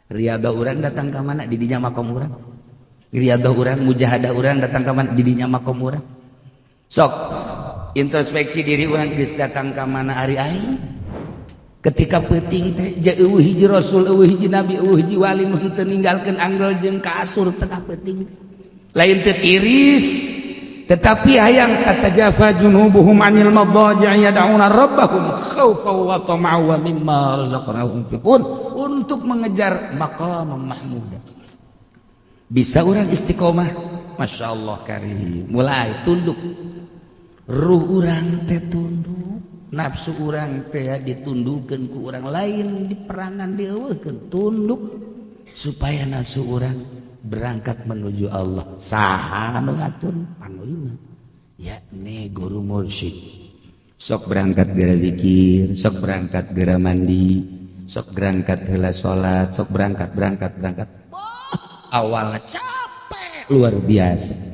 Riyadhah urang datang ka mana di dinya makom urang. Riyadhah urang mujahadah urang datang ka mana di dinya makom urang. Sok introspeksi diri urang geus datang ka mana ari aing. Ketika peuting teh jeung eueuh hiji rasul, eueuh hiji nabi, eueuh hiji wali nu teu ninggalkeun anggel jeung kasur tengah peuting. Lain teu tiris, tetapi hayang tatajafa junubuhum 'anil madaji' yad'una rabbahum khaufan wa tama'an wa mimma razaqnahum yunfiqun untuk mengejar maqam mahmud. Bisa urang istiqomah, masyaallah karim. Mulai tunduk. Ruh urang teh tunduk. Nafsu urang teh ditundukkeun ku urang lain diperangan dieuweuhkeun tunduk supaya nafsu urang berangkat menuju Allah. Saha nu ngatur panglima yakni guru mursyid. Sok berangkat geura zikir, sok berangkat geura mandi, sok berangkat heula salat, sok berangkat. Awalnya capek luar biasa.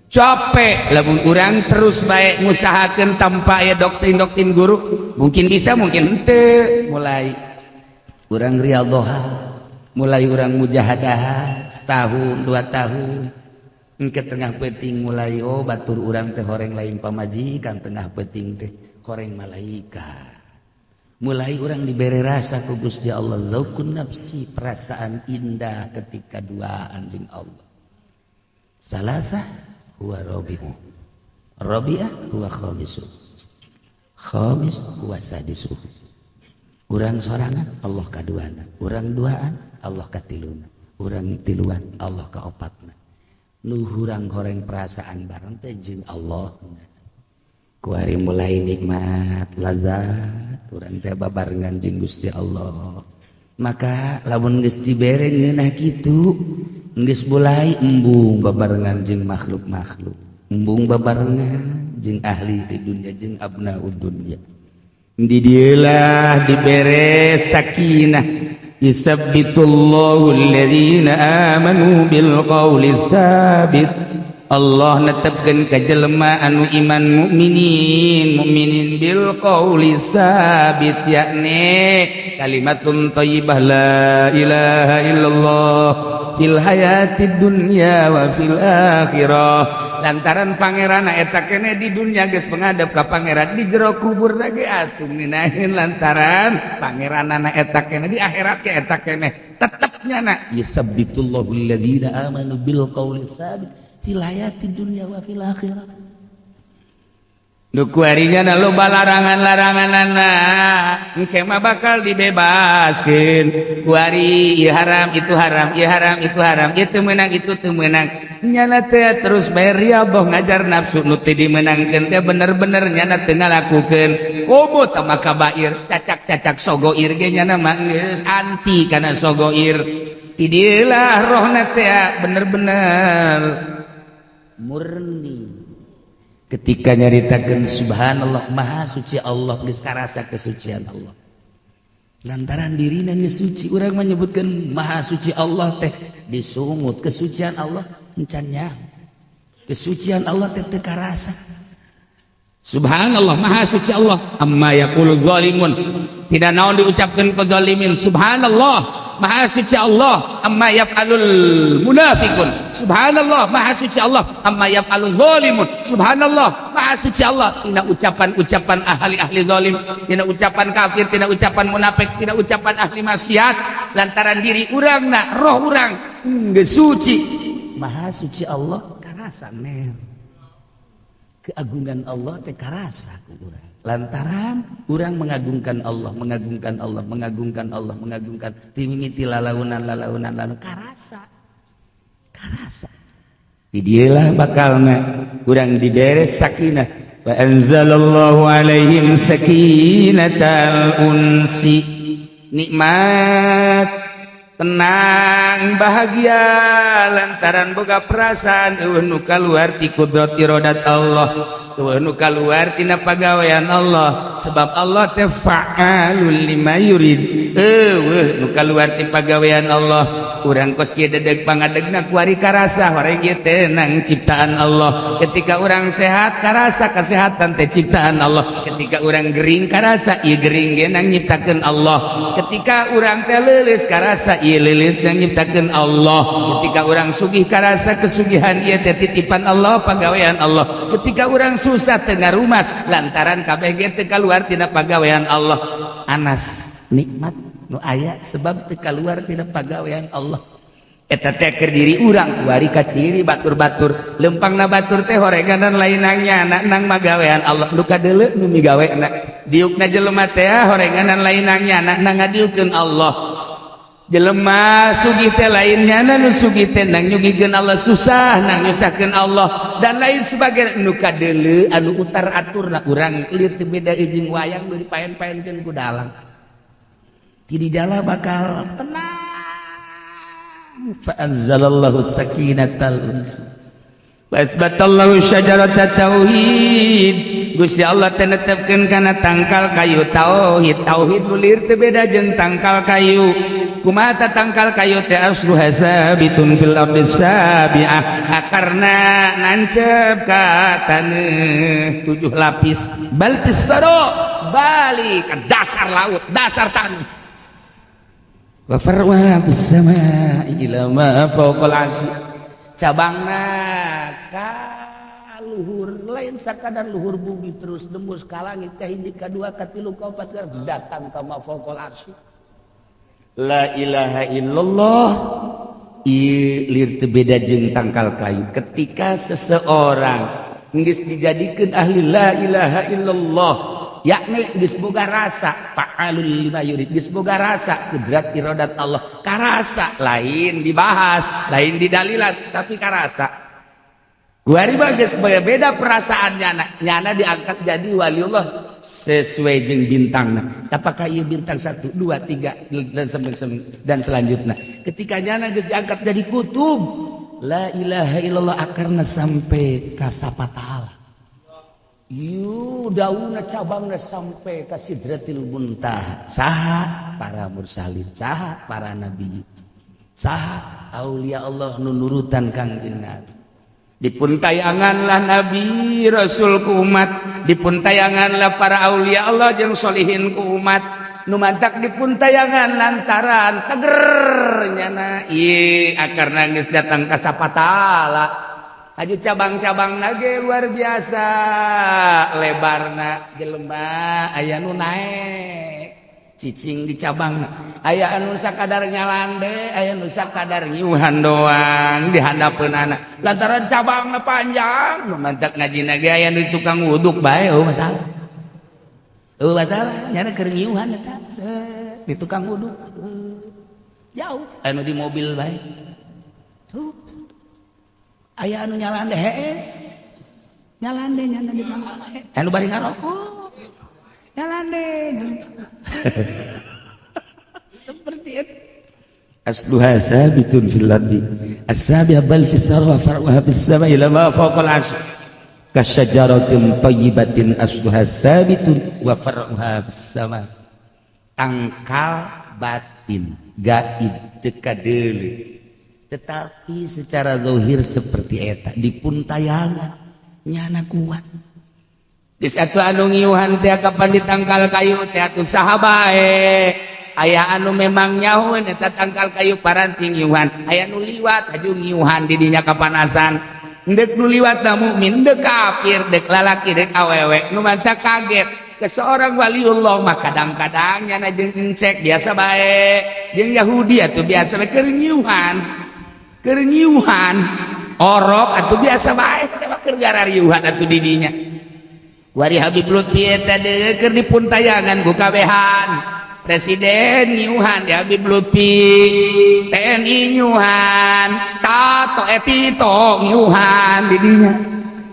Capek lamun urang terus baik ngusahakeun tanpa aya doktrin guru, mungkin bisa mungkin henteu. Mulai urang riyadhah, mulai urang mujahadah setahun 2 tahun, engke tengah peuting mulai batur urang teh horeng lain pamajikan, tengah peuting teh horeng malaikat. Mulai urang dibere rasa ku Gusti Allah zaukun nafsi, perasaan indah ketika duaan jeung Allah. Salasah huwa rabi'u, rabi'ah huwa khamisu, khamis huwa sadisu. Urang sorangan Allah kaduana, urang duaan Allah katiluna, urang tiluan Allah kaopatna. Nu hurang horeng perasaan bareng teh jeung Allah. Kuari mulai nikmat lazat urang teh babarengan jeung Gusti Allah. Maka lamun geus dibere ngeunah kitu, geus mulai embung babarengan jeung makhluk-makhluk, embung babarengan jeung ahli di dunia jeung abnaud dunya. Di dieulah dibere sakinah, yusabbitullahu alladhina amanu bil qauli tsabit. Allah netepkeun ka jelema anu iman mukminin bil qauli tsabit, yakni kalimatun thayyibah la ilaha illallah fil hayatid dunya wa fil akhirah. Lantaran pangeran eta keneh di dunya geus pengadep ka pangeran, di jero kubur ge atuh ngeunaheun lantaran pangeranana eta keneh di akhirat ge eta keneh tetepnya na yusabbitullahu alladhina amanu bil qauli tsabit fil hayatid dunya wa fil akhirah. Nu kuarinya na loba larangan-laranganana engke mah bakal dibebaskeun. Kuari ieu haram itu haram, ieu haram itu haram, ieu teu meunang itu teu meunang. Nyana teh terus bae riyadhah ngajar nafsu nu teu dimeunangkeun teh bener-bener nyana teu ngalakukeun. Komo tah mah kabair, cacak-cacak sogoir ge nyana mah geus anti kana sogoir. Ti dieulah rohna teh bener-bener murni. Ketika nyaritakeun subhanallah maha suci Allah, geus karasa kesucian Allah. Lantaran dirina geus suci, urang menyebutkeun maha suci Allah teh disumut kesucian Allah encan nya. Kesucian Allah teh teu karasa. Subhanallah maha suci Allah, amma yaqulu zalimun, tidak naon diucapkeun ku zalimin. Subhanallah maha suci Allah, amma yaf'alul munafiqun. Subhanallah maha suci Allah, amma yaf'alul zalimun. Subhanallah maha suci Allah, tina ucapan-ucapan ahli zalim, tina ucapan kafir, tina ucapan munafik, tina ucapan ahli maksiat. Lantaran diri urang na roh urang geus suci. Maha suci Allah karasa meh. Keagungan Allah teh karasa ku urang. Lantaran urang mengagungkan Allah, mengagungkan timimiti lalaunan karasa. Di dieulah bakalna urang dibere sakinah. Fa anzalallahu alaihim sakinatal unsi, nikmat, tenang, bahagia lantaran boga perasaan eueuh nu kaluar ti kudrat iradat Allah, eueuh nu kaluar tina pagawean Allah. Sebab Allah teh fa'alul lima yurid, eueuh nu kaluar ti pagawean Allah. urang kos kieu dedeg pangadegna kuari karasa horeng ieu tenang ciptaan Allah. Ketika urang sehat karasa kesehatan teh ciptaan Allah. Ketika urang gering karasa ieu gering ge nang nyiptakeun Allah. Ketika urang teh leuleus karasa ieu leuleus nang nyiptakeun Allah. Ketika urang sugih karasa kesugihan ieu teh titipan Allah pagawean Allah. Ketika urang susah teu ngarumat lantaran kabeh ge teu kaluar tina pagawean Allah. Anas nikmat nu aya sebab teu kaluar tina pagawean Allah. Eta teh keur diri urang kuari ka ciri batur-batur lempangna batur teh horenganan lainang nyana nang magawean Allah. Nu kadeuleu nu migawena diukna jelema teh horenganan lainang nyana nang ngadiukeun Allah. Jelema sugih teh lain nyana nu sugih teh nang nyugikeun Allah, susah nang nyusahkeun Allah dan lain sebagainya. Nu kadeuleu anu utar aturna urang lir teu beda jeung wayang nu dipaen-paenkeun ku dalang. Di jala bakal tenang. Fa anzalallahu sakinatal uns. Wasbatallahu syajaratat tauhid. Gusti Allah teh netepkeun kana tangkal kayu tauhid. Tauhid nulir teu beda jeung tangkal kayu. Kumaha tangkal kayu teh asluha sabitun fil ardi sabi'ah. Akarna nancep ka taneuh 7 lapis. Bal pisaro balik ka dasar laut, dasar tanah. Wa farwa bis samai ila ma fawqal arsy. Cabangna ka luhur lain sakadar luhur bumi terus nembus ka langit ka hiji ka dua ka tilu ka opat ka datang ka ma fawqal arsy. La ilaha illallah ilir teu beda jeung tangkal kayu. Ketika seseorang geus dijadikeun ahli la ilaha illallah yakni geus boga rasa fa'alul lima yurid, geus boga rasa kudrat iradat Allah, karasa lain dibahas lain didalilan tapi karasa kuari mah geus beda perasaannya nyana diangkat jadi waliullah sesuai jeung bintangna. Apakah ieu bintang 1 2 3 dan selanjutnya ketika nyana geus diangkat jadi kutub la ilaha illallah akarna sampai ka sapataala. Yu dauna cabangna sampai ka sidratil muntaha. Saha para mursalin, saha para nabi, saha aulia Allah nu nurutan kangjeng Nabi. Dipuntayanganlah nabi rasul ku umat, dipuntayanganlah para aulia Allah jeung solihin ku umat. Nu mantak dipuntayangan lantaran teger nyana ieu akarna geus datang ka sapataala. Aju cabang-cabang nage luar biasa lebarna jelema aya nu naek cicing di cabang aya anu sakadar nyalande aya nu sakadar ngiuhan doang di handapeunana lantaran cabangna panjang nu mantak ngajina ge aya nu tukang wuduk bae masalah nyana keur ngiuhan eta di tukang wuduk jauh anu di mobil bae tuh aya anu nyalande hees nyalande nyana di mana anu bari ngarokok nyalande seperti itu asluha sabitun fil ardi as-sabiha bal fis sarwa far'uha bis samai lama fawqal 'arsy kasyajaratin thayyibatin asluha sabitun wa far'uha bis sama. Tangkal batin gaib teu kadeuleu tetapi secara zahir seperti eta dipuntayangan nyana kuat. Di satu anu ngiuhan teh kapan ditangkal kayu teh atuh saha bae. Aya anu memang nyahoeun eta tangkal kayu paranti ngiuhan, aya nu liwat aju ngiuhan di dinya kapanasan. Deuk nu liwat na mukmin, deuk kafir, deuk lalaki, deuk awewe. Nu mantap kaget ke seorang waliullah mah kadang-kadang nyana jeung encek biasa bae. Jeung Yahudi atuh biasa bae keur ngiuhan. Kernyuhan orok atau biasa baik kita keur garariuhan atuh didinya. Wari Habib Lutfi eta deui keur dipuntayangan ku kabehan presiden nyuhan di Habib Lutfi, TNI nyuhan, Tato Tito nyuhan didinya.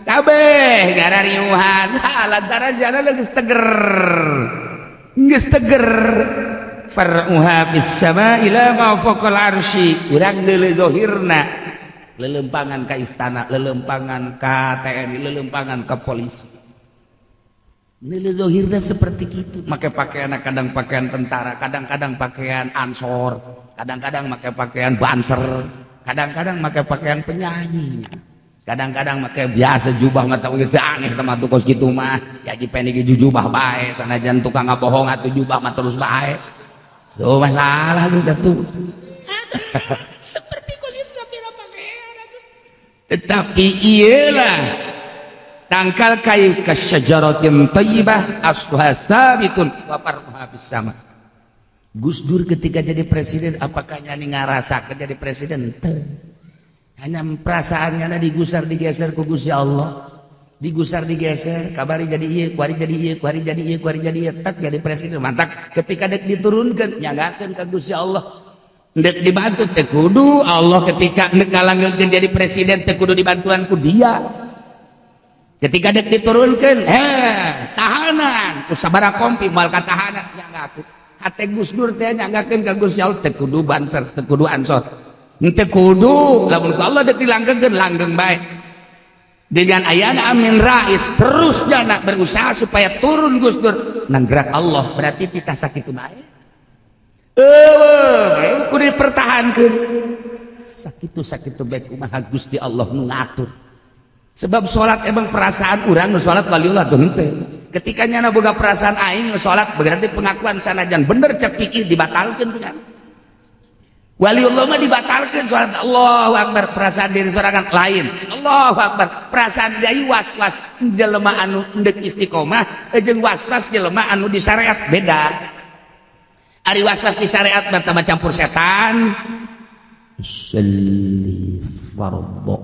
Kabeh garariuhan lantaran jana geus teger. Geus teger. Far'uha bis sama ila ma fawqal arsy. Urang deuleu zahirna lelempangan ka istana, lelempangan ka TNI, lelempangan ka polisi. nilai zohirnya seperti itu. Pakai pakaian kadang pakaian tentara, kadang-kadang pakaian ansor, kadang-kadang pakai pakaian banser, kadang-kadang pakai pakaian penyanyi, kadang-kadang pakai biasa jubah mata geus aneh teman tuh kos gitu mah. Ya jipen iki jubah bae, sanajan tukang ngabohong atuh jubah mah terus bae. Tuh masalah geus atuh. Seperti kos itu sapira pakaian atuh. Tetapi iyalah tangkal kayu kasyajaratin thayyibah asluha sabitun wa far'uha bis sama. Gus Dur ketika jadi presiden apakah nyani ngarasakeun jadi presiden? Teu. Hanya perasaannya digusar digeser ku Gusti Allah. Digusar digeser, kabari jadi ieu, kuari jadi ieu, kuari jadi ieu, kuari jadi ieu, tak jadi presiden. Mantap ketika dek diturunkeun nyagakeun ka Gusti Allah. Dek dibantu teu kudu Allah ketika dek ngalanggeukeun jadi presiden teu kudu dibantuan ku dia. Ketika dek diturunkan, tahanan, kusabara kompi mal katahanan, nyanggakeun. Hate Gus Dur teh nyanggakeun ka Gusti Allah teu kudu banser, teu kudu ansor. Teu kudu, lamun ku Allah dek dilanggengkeun langgeng bae. Dengan ayana amin rais terus jana berusaha supaya turun Gus Dur. Nanggerak Allah berarti titah sakitu bae. Kudu dipertahankeun. Sakitu bae kumaha Gusti Allah nu ngatur. Sebab sholat emang perasaan orang nu sholat waliullah tuh henteu. Ketika nyana boga perasaan aing nu sholat berarti pengakuan sanajan bener cek pikir dibatalkeun kan. Waliullah mah dibatalkeun sholat Allahu akbar perasaan diri sorangan lain. Allahu akbar perasaan deui was-was jelema anu endek istiqomah jeung was-was jelema anu di syariat beda. Ari was-was di syariat mah campur setan. Sholli fardo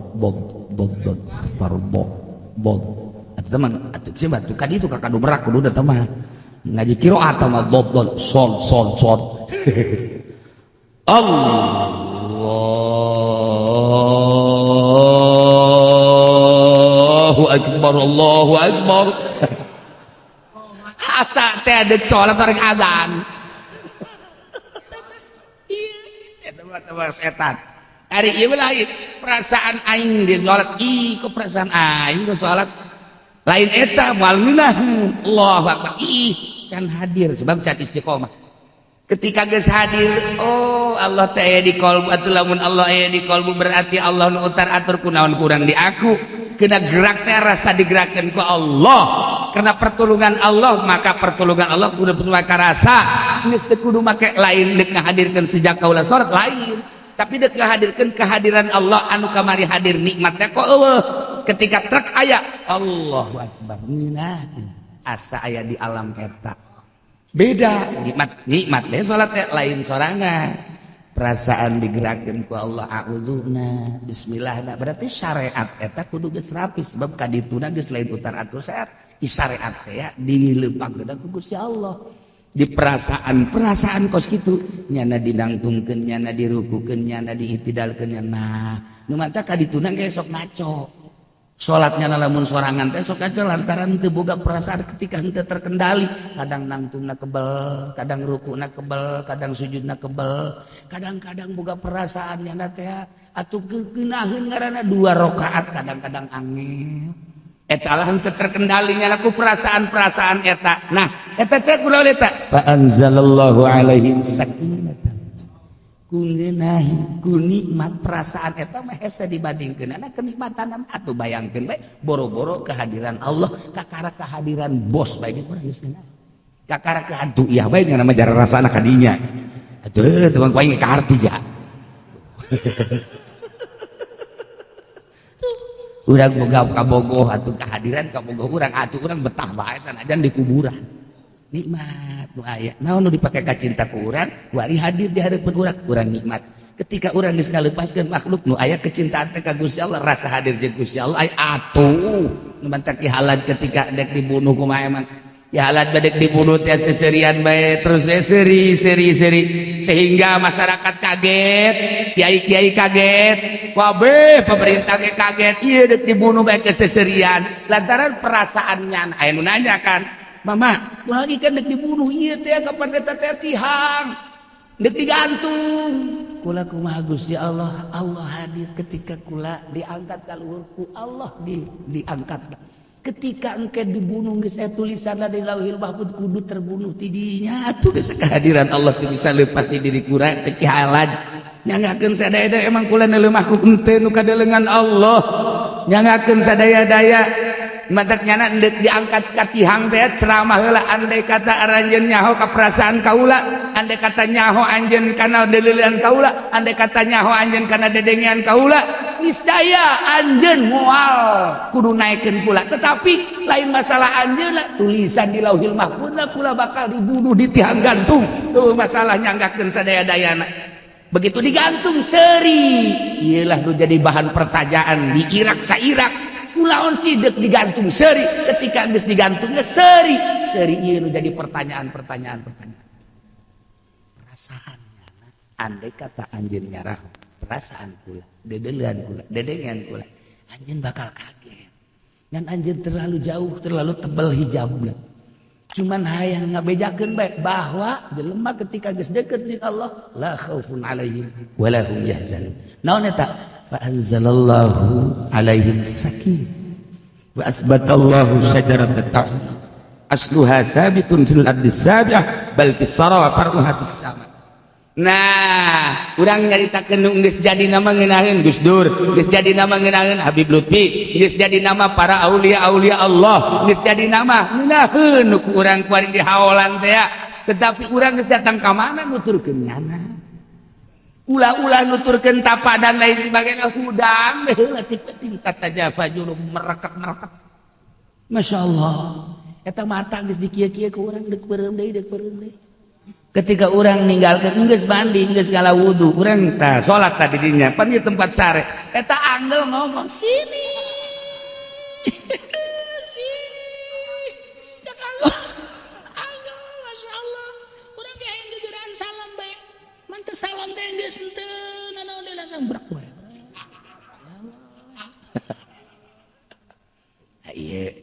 atau teman atau sih batu kadi itu kakak merak kudu udah teman ngaji qiraat sama dod sol Allahu akbar asa teh adek salat orang adzan iya setan. Hari ieu lain perasaan aing di salat kok perasaan aing di salat lain eta moal ngeunaheun Allahu akbar can hadir sebab can istiqomah ketika geus hadir oh Allah teh aya di qalbu atuh lamun Allah aya di qalbu berarti Allah nu utar atur kunaon kurang di aku kena gerak teh rasa digerakkeun ku Allah karena pertolongan Allah maka pertolongan Allah kudu make rasa geus teu kudu make lain deuk ngahadirkeun sejak kaula salat lain tapi dek ngahadirkeun kehadiran Allah anu kamari hadir nikmatnya kok ketika trek aya Allahu akbar ngeunaheun asa aya di alam eta beda nikmat teh salat teh lain sorangan perasaan digerakkeun ku Allah a'udzuna bismillah berarti syariat eta kudu geus rapi sebab kadituna geus lain utar atur syariat syariat teh ya dileupangkeun ku Gusti Allah di perasaan kos gitu nyana dinangtungkeun nyana dirukukeun nyana diitidalkeun nah nu mata kadituna ge sok ngaco salatnya lamun sorangan teh sok ngaco lantaran teu boga perasaan ketika henteu terkendali kadang nangtungna kebel kadang rukuna kebel kadang sujudna kebel kadang-kadang boga perasaan nyana teh atuh geunaheun ngaranna 2 rakaat kadang-kadang angin eta lah henteu terkendalinya laku perasaan-perasaan eta. Nah, eta teh kunaon eta? Fa anzalallahu alaihim sakinatan. Ku nikmat perasaan eta mah hese dibandingkeunana kenikmatan atuh bayangkeun bae boro-boro kehadiran Allah kakara kehadiran bos bae ge urang geus kenal. Kakara kehantu ieu bae nama jara rasana kadinya. Atuh teman kuing ka arti ja. Urang boga kabogoh atuh kehadiran kabogoh urang atuh urang betah bae sanajan di kuburan nikmat nu aya naon nu dipake ka cinta ku urang wari hadir di hareupeun urang nikmat ketika urang geus ngaleupaskeun makhluk nu aya kecintaan teh ka Gusti Allah rasa hadir jeung Gusti Allah aya atuh nu mantak halad ketika dek dibunuh kumaha emang ya halad badek dibunuh teh seserian bae terus seri sehingga masyarakat kaget kiai-kiai kaget kabeh pemerintah ge kaget ieu dek dibunuh bae seserian lantaran perasaannya aya nu nanya kan mama kunaon ieu dek dibunuh ieu teh kapan eta teh tihang dek digantung kula kumaha Gusti Allah hadir ketika kula diangkat ka luhur ku Allah diangkat ketika engke dibunuh geus aya tulisanna di Lauhil Mahfuz kudu terbunuh ti dinya atuh geus kehadiran Allah teu bisa leupas di diri kurang cek halaj nyangakeun sadaya-daya emang kula neuleuh makhluk henteu nu kadelengan Allah nyangakeun sadaya-daya matak nyana diangkat ka tihang teh ceramah heula andai kata aranjeun nyaho ka perasaan kaula andai kata nyaho anjeun kana deleulean kaula andai kata nyaho anjeun kana dedengean kaula niscaya anjeun moal kudu naikeun kula tetapi lain masalah anjeun tulisan di Lauhil Mahfuz kula bakal dibunuh di tihang gantung tuh masalah nyanggakeun sadaya-dayana begitu digantung seuri iyalah nu jadi bahan pertanyaan di Irak sa-Irak kulaon sideuk digantung seuri ketika geus digantungnya seuri ieu nu jadi pertanyaan perasaannya andai kata anjeun nyarah perasaan kula dedeulean kula dedengean kula anjeun bakal kaget ngan anjeun terlalu jauh terlalu tebal hijabna cuman hayang ngabejakeun bae bahwa jelema ketika geus deukeut jeung Allah la khaufun alaihim wa lahum yahzanun naon eta fa'anzalallahu alaihim sakin wa asbatallahu syajarat at-tauhid asluha sabitun fil ardi sabi'ah bal fis sara far'uha bis sama. Nah urang nyaritakeun nu geus jadi nama ngeunaheun Gus Dur geus jadi nama ngeunaheun Habib Lutfi geus jadi nama para aulia-aulia Allah geus jadi nama ngeunaheun nu ku urang kuari di haolan teh tetapi urang geus datang ka mana nuturkeun nyana ulah-ulah nuturkeun tapa dan lain sebagainya hudang heula ti kata Jafa juru merekat masyaallah eta mata geus dikieu-kieu ku urang deuk beureum deui ketika urang ninggalkeun geus mandi geus ngala wudu urang tah salat tadi dinya pan ieu tempat sare eta anggel ngomong sini cak Allah anggel masyaallah urang ge hayang gegeuraan salam bae manteu salam teh geus henteu nanaon deui langsung brak wae ieu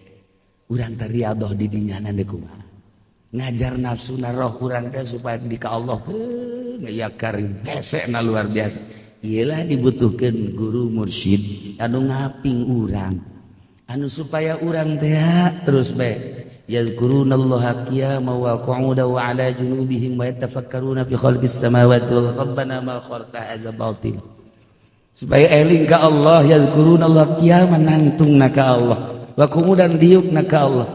urang teh riyadhah di dinyana deuk kumaha ngajar nafsuna roh urang teh supaya di ka Allah ya karim kesekna luar biasa iyalah dibutuhkeun guru mursyid anu ngaping urang anu supaya urang teh terus bae yadhkurunallaha qiyaman wa qu'udan wa 'ala junubihim wa yatafakkaruna fi khalqis samawati wal rabbana ma khalaqta hadza batil supaya eling ka Allah yadhkurunallaha qiyaman nangtungna ka Allah wa qu'udan diukna ka Allah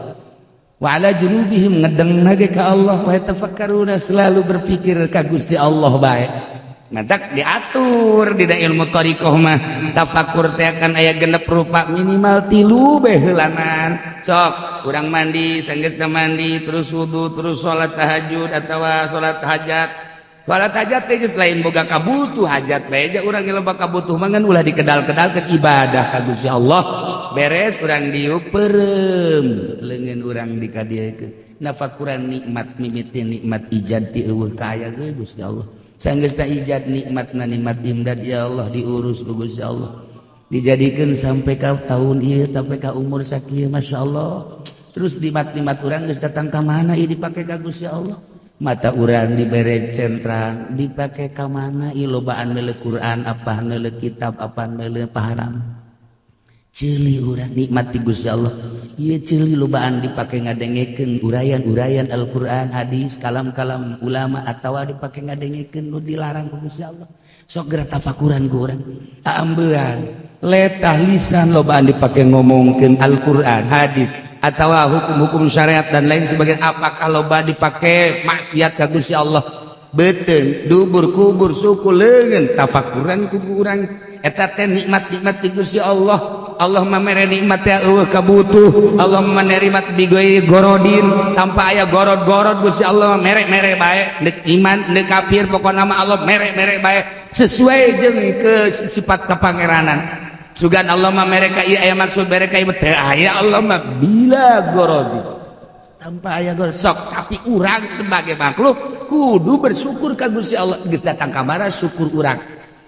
wa ala junubihim ngedengna ge ka Allah wa tafakkaruna selalu berpikir ka Gusti Allah bae matak diatur di ilmu thariqah mah tafakur teh akan aya genep rupa minimal 3 bae heulanan sok urang mandi sanggeusna mandi terus wudu terus salat tahajud atawa salat hajat teh geus lain boga kabutuh hajat bae ja urang loba kabutuh mah ngan ulah dikedal-kedalkeun ibadah ka Gusti Allah beres urang diuk peureum leungeun urang dikadiekeun nafakuran nikmat mimiti nikmat ijad ti eueuh ka aya ge Gusti Allah sanggeusna ijad nikmatna nikmat imdad ya Allah diurus ku Gusti Allah dijadikeun sampai ka tahun ieu sampai ka umur sakieu masyaallah terus nikmat-nikmat urang geus datang ka mana ieu dipake ka Gusti Allah mata urang dibere centrang dipake ka mana ieu lobaan meuleuh Quran apa meuleuh kitab apa meuleuh paharam ceuli urang nikmat ti Gusti Allah ieu ceuli lobaan dipake ngadengekeun urayan-urayan Al-Qur'an hadis kalam-kalam ulama atawa dipake ngadengekeun nu dilarang ku Gusti Allah sok geura tafakuran ku urang aambean letah lisan lobaan dipake ngomongkeun Al-Qur'an hadis atawa hukum-hukum syariat dan lain sebagainya apakah loba dipake maksiat ka Gusti Allah beuteung dubur kubur suku leungeun tafakuran ku urang eta teh nikmat-nikmat ti Gusti Allah Allah mamere nikmat teh eueuh kabutuh Allah manerimat bigoy gorodin tanpa aya gorod-gorod Gusti Allah mere-mere bae neuk iman neuk kafir pokona mah Allah mere-mere bae sesuai jeung ke sifat kapangeranan sugan Allah mah mereka ieu aya maksud mereka ieu teh aya Allah mah bila gorodi tanpa aya gorod sok tapi urang sebagai makhluk kudu bersyukur ka Gusti Allah geus datang kamana syukur urang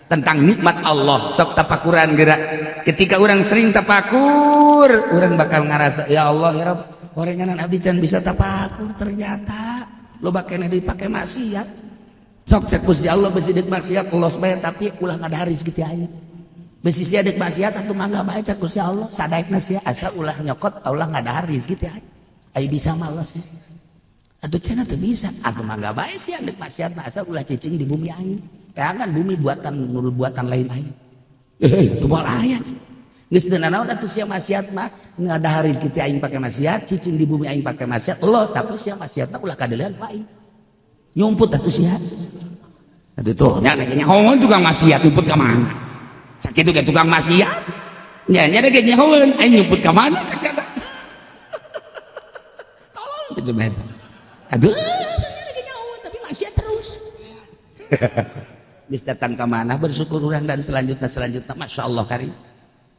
tentang nikmat Allah sok tapakuran geura ketika orang sering tapakur orang bakal ngarasa ya Allah ya Rabb orenganan abdi can bisa tapakur ternyata loba keneh dipake maksiat sok cek Gusti Allah besi deuk maksiat los bae tapi ulah ngadaharis kitu aya besi sia dek maksiat atuh mangga bae cak Gusti Allah sadaekna sia asal ulah nyokot Allah ngadahar rezeki teh ai bisa malos ya atuh cenah teu bisa atuh mangga bae sia dek maksiat asal ulah cicing di bumi aing teangan bumi buatan lain aing itu moal aya geus teu naon atuh sia maksiat mah ngadahar rezeki teh aing pake maksiat cicing di bumi aing pake maksiat los tapi sia maksiatna ulah kadeulean ku aing nyumput atuh sia atuh tuh nya nyahoeun tukang maksiat nyumput ka mana sakitu ge tukang maksiat nya da ge nyahoeun aing nyumput ka mana cak da tolong kitu mah aduh nya ge nyahoeun tapi maksiat terus geus datang ka mana bersyukur urang dan selanjutnya masyaallah karim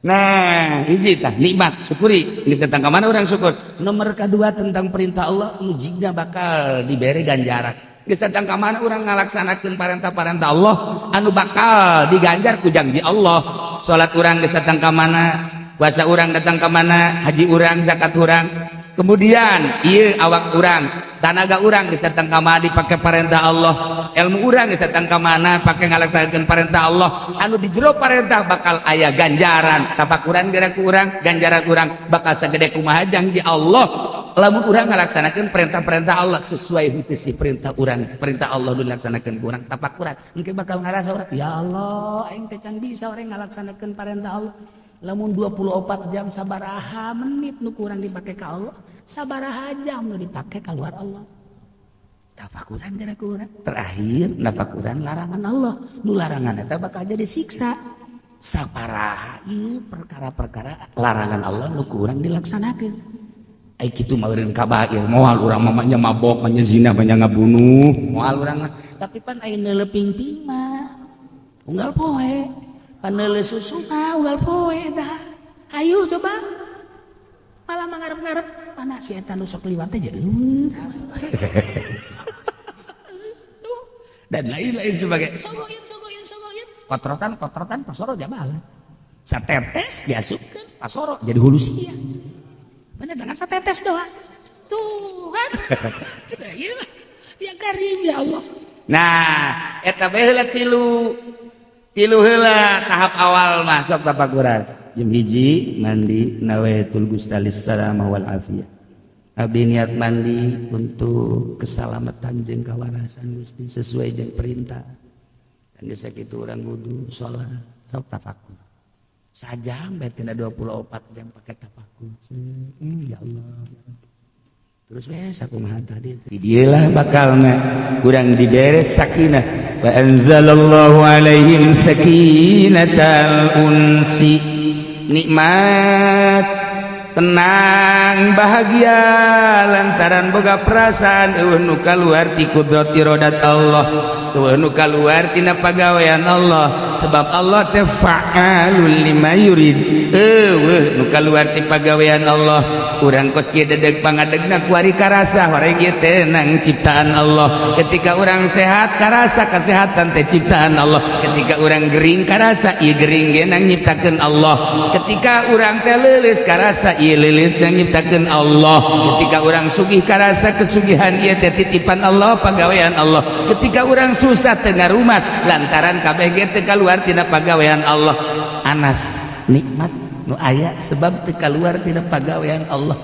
nah hiji tah nikmat syukuri geus datang ka mana urang syukur nomor kedua tentang perintah Allah mujigna bakal dibere ganjaran geus datang ka mana urang ngalaksanakeun parentah-parentah Allah anu bakal diganjar ku janji Allah salat urang geus datang ka mana puasa urang datang ka mana haji urang zakat urang kemudian ieu awak urang tanaga urang geus datang ka mana dipake parentah Allah ilmu urang geus datang ka mana pake ngalaksanakeun parentah Allah anu di jero parentah bakal aya ganjaran tapakuran geura ku urang ganjaran urang bakal sagede kumaha janji Allah lamun urang ngalaksanakeun perintah-perintah Allah sesuai henteu perintah urang perintah Allah dilaksanakeun ku urang tapakuran engke bakal ngarasa urang ya Allah aing teh can bisa urang ngalaksanakeun perintah Allah lamun 24 jam sabaraha menit nu kurang dipake ka Allah sabaraha jam nu dipake ka luar Allah tafakuran gara kurang terakhir nafakuran larangan Allah nu larangan eta bakal jadi siksa saparaha ieu perkara-perkara larangan Allah nu kurang dilaksanakeun ai kitu mah eureun kabair moal urang mamanya mabok manya zina manya ngabunuh moal urang tapi pan aya neuleuping mah unggal poe pan neuleuh susu mah unggal poe dah ayo coba malah mangarep-ngarep mana si eta nu sok liwat teh jeung dan lain-lain sebagai sogoin kotrotan pasoro jabalan satetes diasupkeun pasoro jadi hulu sia bener dengan satetes doang tuh kan iya ya karim ya Allah nah eta bae heula tilu heula tahap awal masuk tapakuran jeung hiji mandi nawaitul gustalis salamah wal afiyah abdi niat mandi untuk keselamatan jeung kawarasan Gusti sesuai jeung perintah dan geus sakitu urang wudu salat sok tafakur sajam bae tina 24 jam pakai tafakur ya Allah terus wes sakumaha tadi didieulah bakalna urang dibere sakinah fa anzalallahu alaihim sakinatal unsi nikmat tenang bahagia lantaran boga perasaan eueuh nu kaluar ti kudrati rodat Allah eueuh nu kaluar tina pagawean Allah sebab Allah teh fa'alul lima yurid eueuh nu kaluar ti pagawean Allah urang kos kieu dedeg pangadegna ku ari karasa horeng ieu teh nang ciptaan Allah ketika urang sehat karasa kesehatan teh ciptaan Allah ketika urang gering karasa ieu gering ge nang nyiptakeun Allah ketika urang teh leuleus karasa lilis dan nyiptakeun Allah ketika orang sugih karasa kesugihan ieu teh titipan Allah pagawean Allah ketika orang susah tengah rumah lantaran kabeh ge teu kaluar tina pagawean Allah anas nikmat nu aya sebab teu kaluar tina pagawean Allah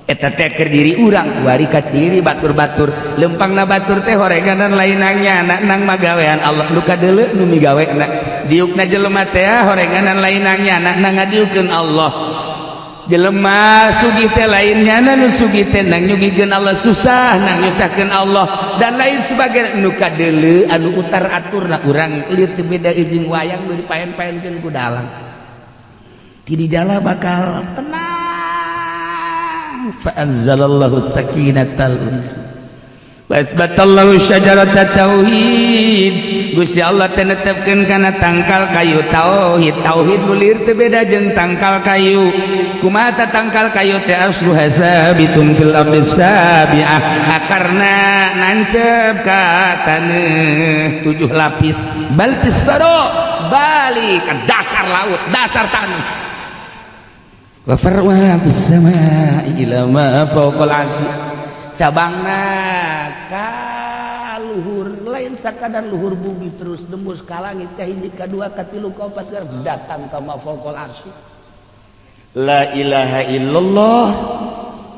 eta teh keur diri urang kuari ka ciri batur-batur lempangna batur teh horenganan lainangnya anak nang magawean Allah nu kadeuleu nu migawena diukna jelema teh horenganan lainangnya anak nang ngadiukeun Allah jelema sugih teh lainnya nu sugih teh nang nyugikeun Allah susah nang nyusahkeun Allah dan lain sebagainya nu kadeuleu anu utar aturna urang lir teu beda jeung wayang nu dipaen-paenkeun ku dalang ti di jala bakal tenang fa anzalallahu sakinatal unsi wasbatallahu syajaratat tauhid Gusti Allah teh netepkeun kana tangkal kayu tauhid bulir teu beda jeung tangkal kayu kumaha ta tangkal kayu teh aslu hasabitun fil ardi sabiah akarna nancep ka taneuh 7 lapis bal pisaro balik ka dasar laut dasar tanah wa farwa bis samai ila ma fawqal arsy cabangna ka luhur lain sakadar luhur bumi terus nembus ka langit ka hiji ka dua ka tilu ka opat datang ka mafaqul arsy. La ilaha illallah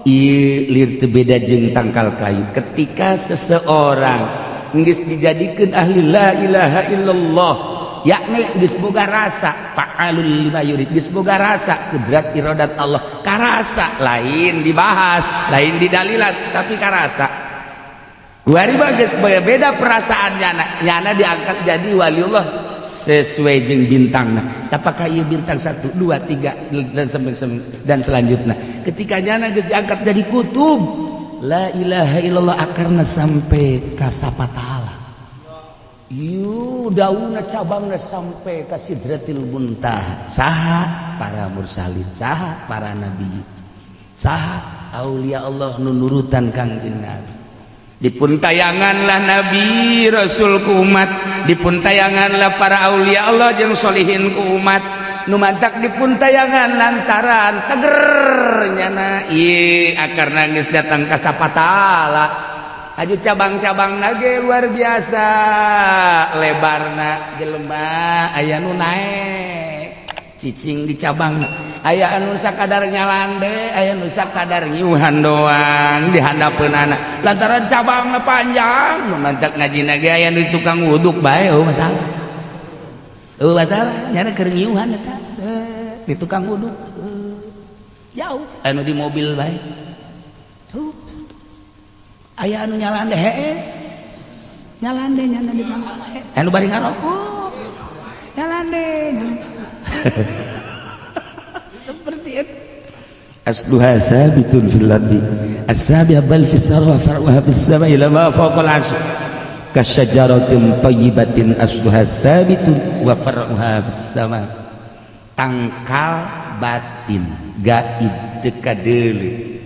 ieu lir teu beda jeung tangkal kayu. Ketika seseorang geus dijadikeun ahli la ilaha illallah yakni geus boga rasa fa'alul lima yurid, geus boga rasa kudrat iradat Allah, karasa lain dibahas lain didalilan tapi karasa kuari bagus beda perasaannya nyana diangkat jadi waliullah sesuai jeung bintangna. Apakah ieu bintang 1 2 3 dan selanjutnya ketika nyana geus diangkat jadi kutub la ilaha illallah akarna sampai ka sapataala dauna cabangna sampai ka sidratil muntaha. Saha para mursalin, saha para nabi, saha aulia Allah nu nurutan kangjeng Nabi. Dipun tayanganlah Nabi Rasul ku umat, dipun tayanganlah para aulia Allah jeung solihin ku umat. Nu mantak dipun tayangan lantaran teger nyana ieu akarna geus datang ka sapataala. Aju cabang-cabang nage luar biasa lebarna jelema aya nu naek cicing di cabang aya anu sakadar nyalande aya nu sakadar ngiuhan doang di handapeunana lantaran cabangna panjang nu mantak ngaji nage aya nu tukang wuduk bae masalah nyana keur ngiuhan eta di tukang wuduk jauh anu di mobil bae tuh aya anu nyalande hees nyalande nyana di mana anu bari ngarokok nyalande seperti itu asluha sabitun fil ardi as-sabi'a bal fis sarwa far'uha bis sama'i lama fawqa al-'arsy kasyajaratin thayyibatin asluha sabitun wa far'uha bis sama'. Tangkal batin gaib dekadeuleuh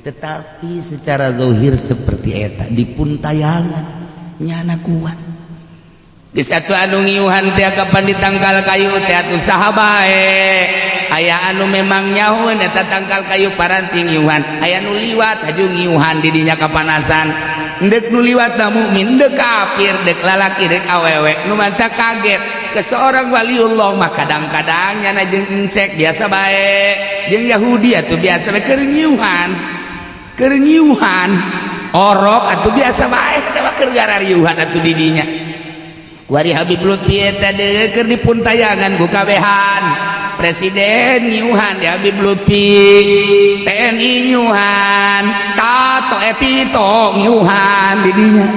tetapi secara zahir seperti eta dipun tayangan nyana kuat. Geus atuh anu ngiuhan teh kapan ditangkal kayu teh atuh saha bae. Aya anu memang nyahoeun eta tangkal kayu paranti ngiuhan, aya nu liwat haju ngiuhan di dinya kapanasan. Deuk nu liwat na mukmin, deuk kafir, deuk lalaki, deuk awewe. Nu mantap kaget ke seorang waliullah mah kadang-kadang nyana jeung encek biasa bae. Jeung Yahudi atuh biasa bae keur ngiuhan orok atuh biasa bae teh keur garariuhan atuh di dinya. Kuari Habib Lutfi eta deui keur dipun tayangan ku kabehan presiden ngiuhan di Habib Lutfi, TNI ngiuhan, Tato Etito ngiuhan di dinya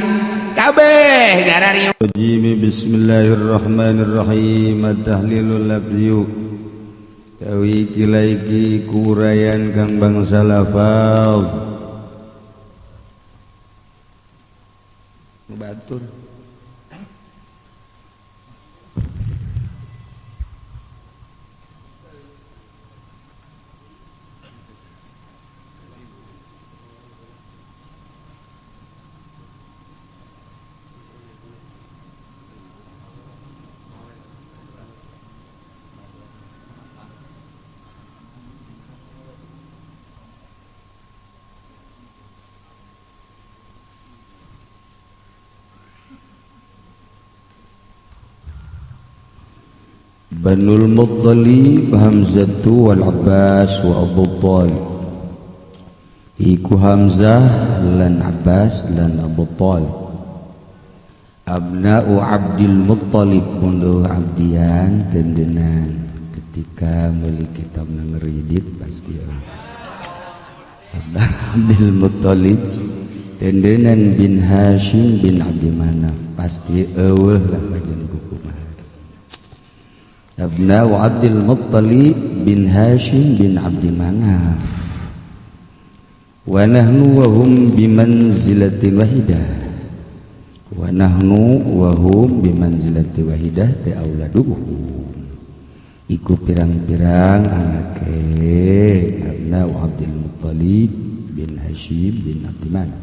kabeh garariuhan. Bismillahirrahmanirrahim. At-tahlilul labziyu kawi kilaiki kurayan kang bangsa lafaz batur. Banul Muttalib Hamzatu wal Abbas wa Abu Talib. Iku Hamzah lan Abbas lan Abu Talib. Abna'u Abdul Muttalib munduh abdian tendenan ketika meuli kitab ngeridit pasti Abdul Muttalib tendenan bin Hashim bin Abdi Manaf pasti eueuh lah bajan kuku mah. Abna'u Abdul Muttalib bin Hashim bin Abdi Manaf wa nahnu wa hum bimanzilatin wahidah wa nahnu wa hum bimanzilati wahidah ta auladuhum iku pirang-pirang anake Abna'u Abdul Muttalib bin Hashim bin Abdi Manaf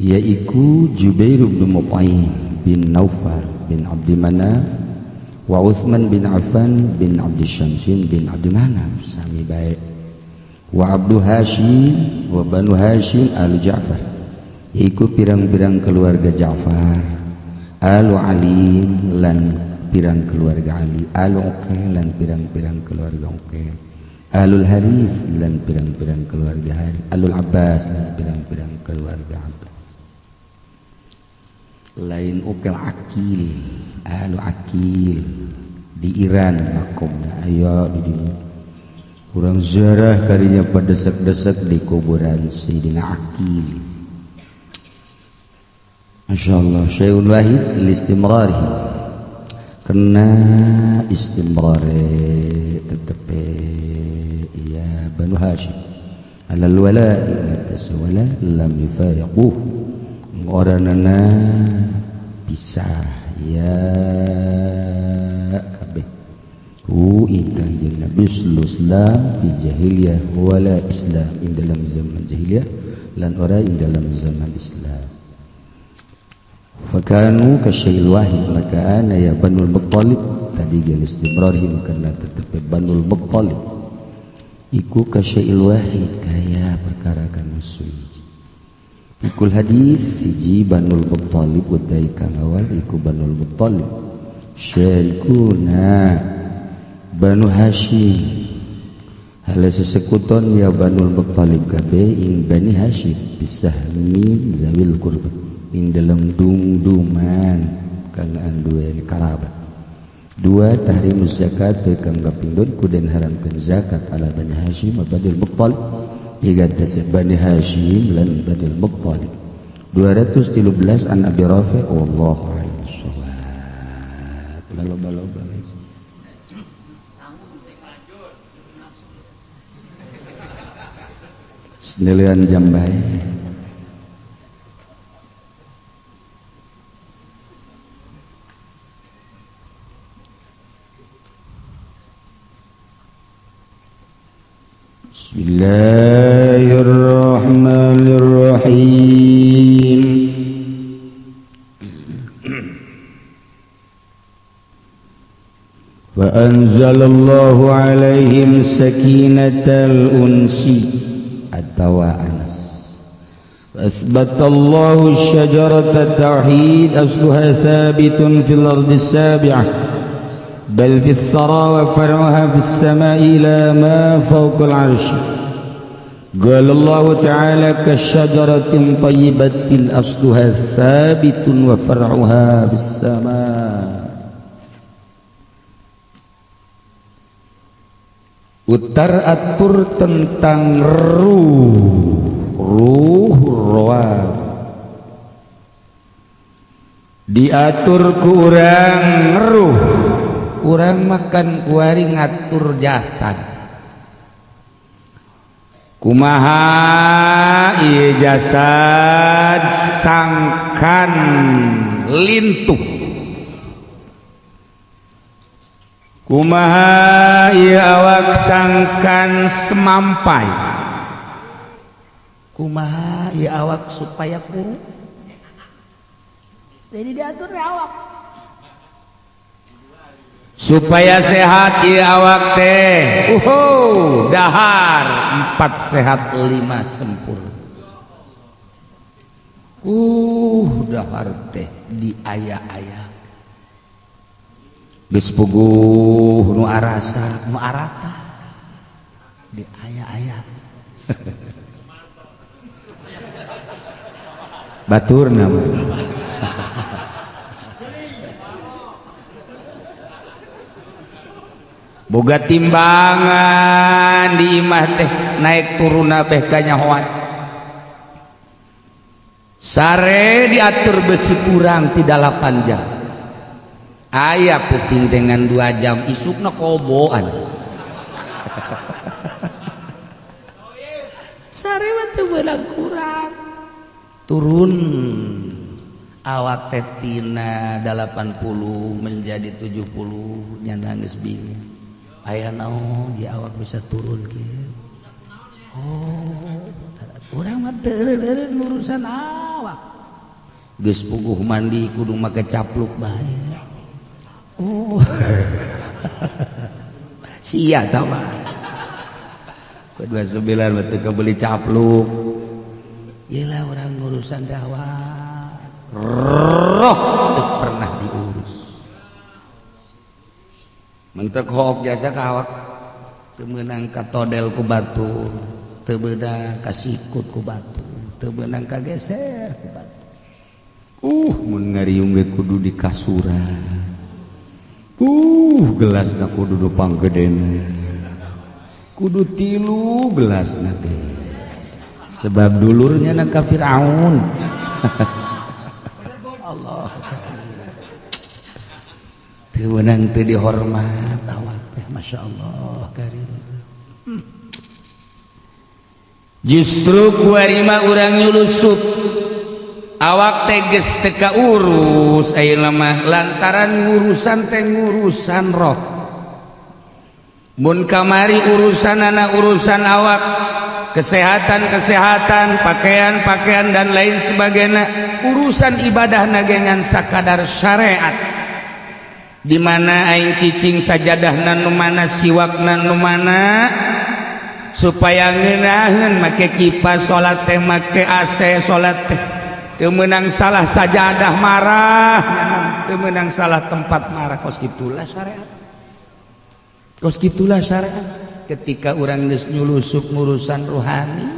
yaiku Jubair bin Mut'im bin Naufal bin Abdi Manaf wa Utsman bin Affan bin Abdi Syamsin bin Abdi Manaf sami bae wa Abdu Hashim wa Banu Hashim al Ja'far iku pirang-pirang keluarga Ja'far alu Ali lan pirang keluarga Ali, alu Uqail lan pirang-pirang keluarga Uqail, alul Haris lan pirang-pirang keluarga Haris, alul Abbas lan pirang-pirang keluarga Abbas. Lain Uqail Akil, alu Akil di Iran makomnya. Ayo di dunia kurang ziarah kalinya padesek-desek di kuburan Sayyidina Akil. Masya Allah, syai'un wahid listimrarihi, kena istimrari tetepe ya Banu Hashim alal wala'i atas wala lam yufariquh, ngoranana pisah ya kabeh ku ingkang jeung Nabi Islam fi jahiliyah wala Islam ing dalam zaman jahiliyah lan ora ing dalam zaman Islam. Fakanu kasyil wahid, maka ana ya Banul Muttalib tadi gal istimrarhim karena tetep Banul Muttalib iku kasyil wahid kaya perkara kang suci. Ikul hadis siji Banul Muttalib utai kang awal iku Banul Muttalib, syarikuna Banu Hashim hala sesekuton ya Banul Muttalib kabeh ing Bani Hashim bisahmin zawil qurbat ing dalam dungduman kang anduwe karabat. Dua tahrimus zakat kang kapindhon kuden haramkan zakat ala Bani Hashim wa Banil Muttalib digates Bani Hashim lan Banil Muttalib. 213 an Abi Rafi' wallahu a'lam bissawab. Loba-loba senelian jam bae. Bismillahirrahmanirrahim. Wa anzalallahu alaihim sakinatal unsi atau anas. Wa athbatallahu syajarata tauhid asluha thabitun fil ardi sabi'ah bal fis thara wa far'uha fis sama'i ila ma fawqa al-'arsy. Qala Allah ta'ala kasyajaratin thayyibatin asluha thabitun wa far'uha fis sama'. Utar atur tentang ruh roh diatur ku urang ruh, urang makan kuari ngatur jasad. Kumaha ieu jasad sangkan lintuh, kumaha ieu awak sangkan semampai, kumaha ieu awak supaya kurung. Jadi diatur awak supaya sehat ieu awak teh. Dahar 4 sehat 5 sempurna. Dahar teh diaya-aya geus puguh nu arasa nu arata diaya-aya batur nama boga timbangan di imah teh naik turun beh kanyahoan sare diatur besi kurang ti 8 jam. Aya puting dengan 2 jam isukna koboan. Sare teh beurang kurang. Turun awak teh tina 80 menjadi 70 nya geus bingung. Aya naon di awak bisa turun kieu. Urang mah teu eureun urusan awak. Geus puguh mandi kudu make capluk bae. Sia tau mah. Ku 29 teu kebeli capluk. Iyalah urang urusan dakwah. Roh teu diurus mentek hok jasa ka awak teu meunang ka todel ku batu teu beunang ka sikut ku batu teu beunang ka geser ku batu mun ngariung ge kudu di kasuran gelasna kudu do panggedena kudu 3 gelasna teh sebab dulurnya na ka Firaun Allah teu meunang teu dihormat awak teh masyaallah karim justru kuarima urang nyulusup awak teges teka urus ayeuna mah lantaran ngurusan teh ngurusan roh mun kamari urusanana urusan awak kesehatan pakaian dan lain sebagainya urusan ibadah nagengan sakadar syariat di mana aing cicing sajadahna nu mana siwakna nu mana supaya ngeunaheun make kipas salat teh make AC salat teh teu meunang salah sajadah marah teu meunang salah tempat marah kos gitulah syariat ketika urang geus nyulusup ngurusan rohani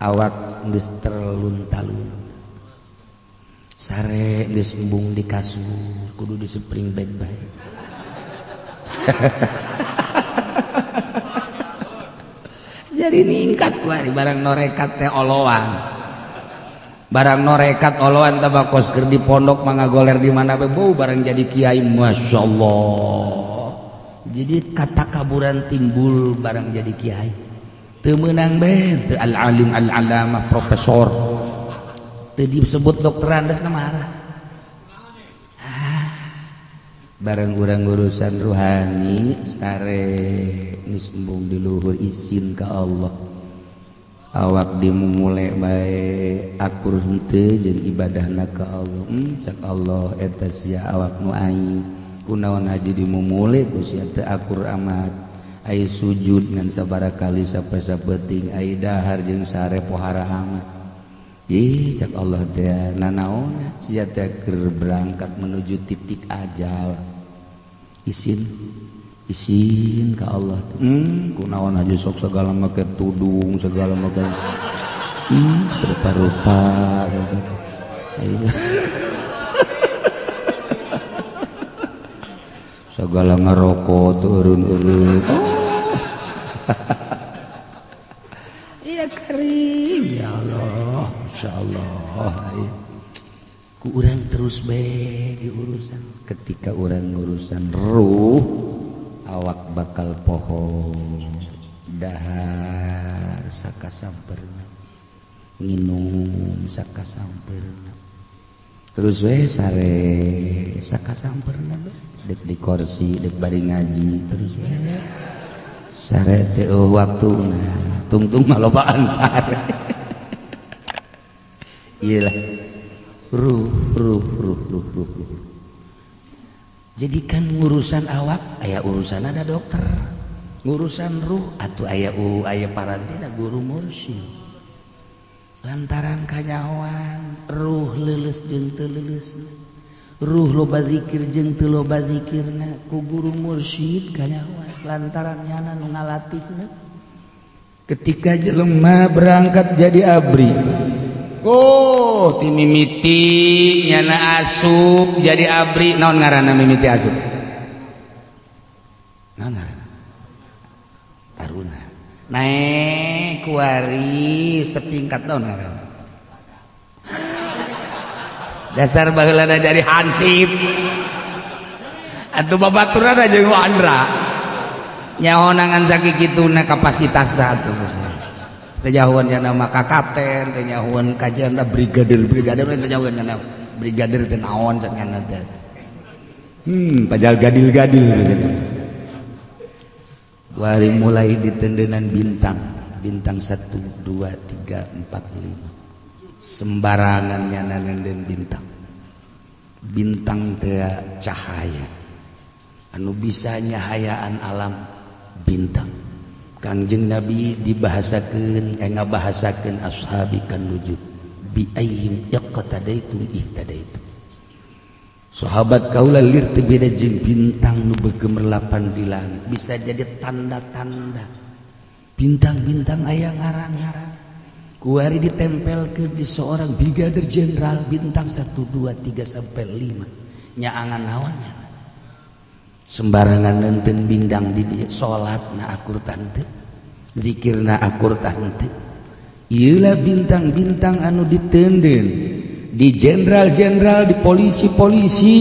awak geus terlunta-lunta sare geus embung di kasur kudu disepring baik-baik jadi ningkat kuari barang norekat teh oloan barang norekat oloan tabakos keur di pondok mangga goler di mana be bau barang jadi kiai masyaallah jadi kata kaburan timbul barang jadi kiai teu meunang be teu al alim al alamah profesor teu disebut dokteran desna marah barang urang urusan rohani sare geus embung di luhur izin ka Allah awak dimulai bae akur henteu jeung ibadahna ka Allah cak Allah eta sia awak nu aing kunaon haji dimumule ku sia teu akur amat ai sujud ngan sabaraha kali sapesapeting ai dahar jeung sare pohara amat cak Allah teh nanaon sia teh keur berangkat menuju titik ajal izin ka Allah kunaon aja sok segala make tudung segala make rupa-rupa segala ngerokok turun-urun iya karim ya Allah insyaallah ku urang terus bae di urusan ketika urang ngurusan ruh awak bakal poho dahar sakasamperna nginum sakasamperna terus we sare sakasamperna dek di kursi dek bari ngaji terus we sare teh waktuna tungtung malobaan sare iyalah ruh jadikan ngurusan awak aya urusan ada dokter ngurusan ruh atuh aya parantina guru mursyid lantaran kanyawan ruh leuleus jeung teu leuleusna ruh loba zikir jeung teu loba zikirna ku guru mursyid kanyawan lantaran nyana nu ngalatihna ketika jelema berangkat jadi abri ti mimiti nyana asup jadi abri naon ngaranna mimiti asup naon ngaranna taruna naik kuari setingkat naon ngaranna dasar baheulana jadi hansip atuh babaturan aja Andra nyahoangan sakituna kapasitasna atuh tejahuan nama kapten tejahuan kajian brigadir tejahuan nama brigadir teh naon cenah teh pajal gadil wari mulai di tendenan bintang 1 2 3 4 5 sembarangan nyana nenden bintang teh cahaya anu bisa nyahayaan alam bintang Kangjeng Nabi dibahasakeun ngabahasakeun ashabi kan nujud bi ayyim iqtadaitum ihtadaitum sahabat kaula lir teu beda jeung bintang nu begemerlapan di langit, bisa jadi tanda-tanda bintang-bintang aya ngarang-ngarang kuari ditempelkeun di seorang brigadir jenderal bintang 1 2 3 sampai 5 nya angan naonnya sembarangan nenten bindang di dieu salatna akur tante zikirna akur tante ieu lah bintang-bintang anu diteunden di jenderal-jenderal di polisi-polisi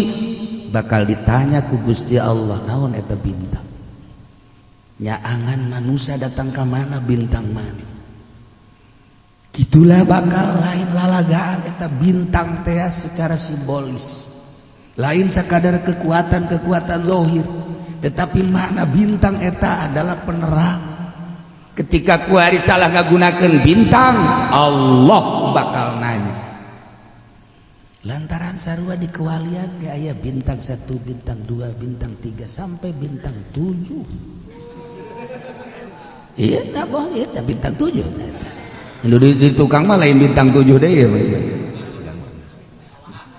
bakal ditanya ku Gusti Allah naon eta bintang nya angan manusia datang ke mana bintang mana gitulah bakal lain lalagaan eta bintang teh secara simbolis lain sekadar kekuatan lohir tetapi makna bintang eta adalah penerang ketika kuari salah ngagunakeun bintang Allah bakal nanya lantaran sarua di kewalian ge aya bintang 1 bintang 2 bintang 3 sampai bintang 7 iya tak boh iya bintang 7 di tukang mah lain bintang 7 deh ya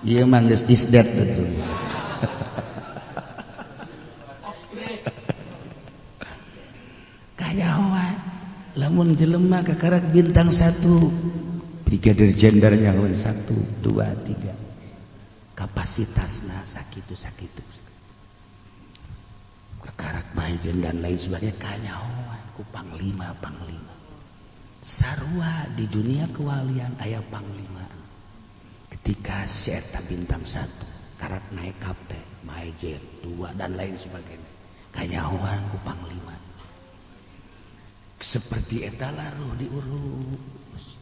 iya mah geus disdet betul kayawan lamun jelema kakarak bintang 1 brigadir jenderal nyahoan 1 2 3 kapasitasna sakitu kakarak majen dan lain sebagainya kanyahoan ku panglima sarua di dunia kewalian aya panglima ketika si eta bintang 1 karak naik kapten majen 2 dan lain sebagainya kanyahoan ku panglima seperti eta lah ruh diurus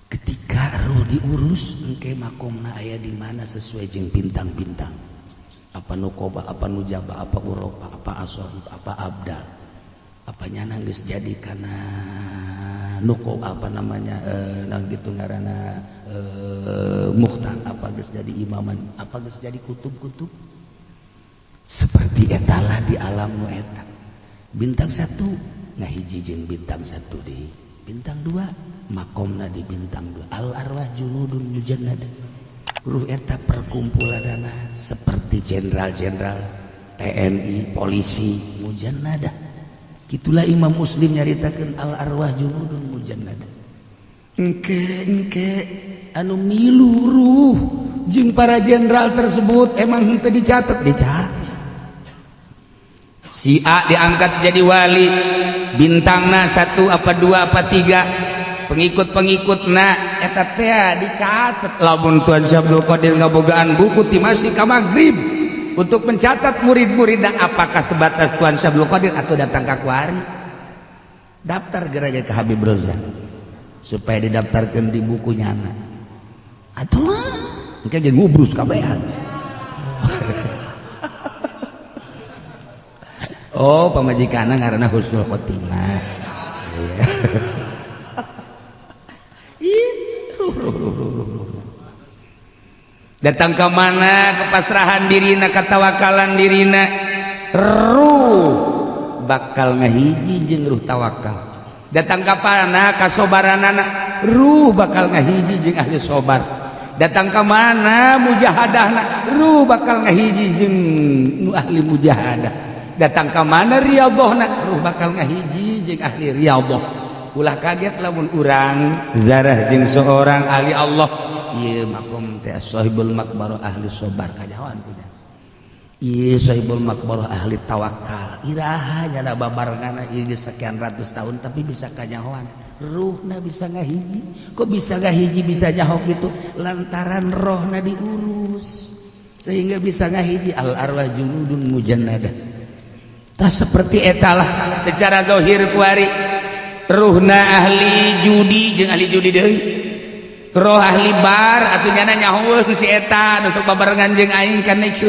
ketika ruh diurus engke makomna aya di mana sesuai jeung bintang-bintang apa nukoba apa nujaba apa uropa apa asor apa abdal apa nyana geus jadi kana nukob apa namanya gitu ngaranna mukhtar apa geus jadi imaman apa geus jadi kutub-kutub seperti etalah di alam nu eta bintang 1 ngahiji jeung bintang 1 deui bintang 2 makomna di bintang 2 al arwah junudun mujannada ruh eta perkumpulanana seperti jenderal-jenderal TNI polisi mujannada gitulah Imam Muslim nyaritakeun al arwah junudun mujannada engke anu milu ruh jeung para jenderal tersebut emang teu dicatet si A diangkat jadi wali bintangna 1 apa 2 apa 3 pengikut-pengikutna eta teh dicatet lamun Tuan Syabdul Qadir ngabogaan buku ti masih ka magrib untuk mencatat murid-muridna apakah sebatas Tuan Syabdul Qadir atau datang ka kuari daftar geura ka Habib Rozan supaya didaftarkeun di bukunya na atuh engke ge ngubrus kabehan oh pamajikanna ngaranna Husnul Khotimah datang ke mana kepasrahan dirina ketawakalan dirina ruh bakal ngahiji jeung ruh tawakal datang ka mana kasobaranana ruh bakal ngahiji jeung ahli sobar datang ke mana mujahadahna ruh bakal ngahiji jeung nu ahli mujahadah datang ke mana riyadhahna ruh bakal ngahiji jeung ahli riyadhah ulah kaget lamun urang zarah jeung seorang ahli Allah ieu makom teh sahibul makbarah ahli sobar kajawan punya ieu sahibul makbarah ahli tawakal iraha nya babarenganna ieu sekian ratus tahun tapi bisa kajawan ruhna bisa ngahiji kok bisa ngahiji bisa nyaho kitu lantaran rohna diurus sehingga bisa ngahiji al arwah junudun mujannada tah seperti etalah secara zahir kuari ruhna ahli judi jeung ahli judi deui roh ahli bar atuh nyana nyahoeun si eta nu sok babarengan jeung aing ka next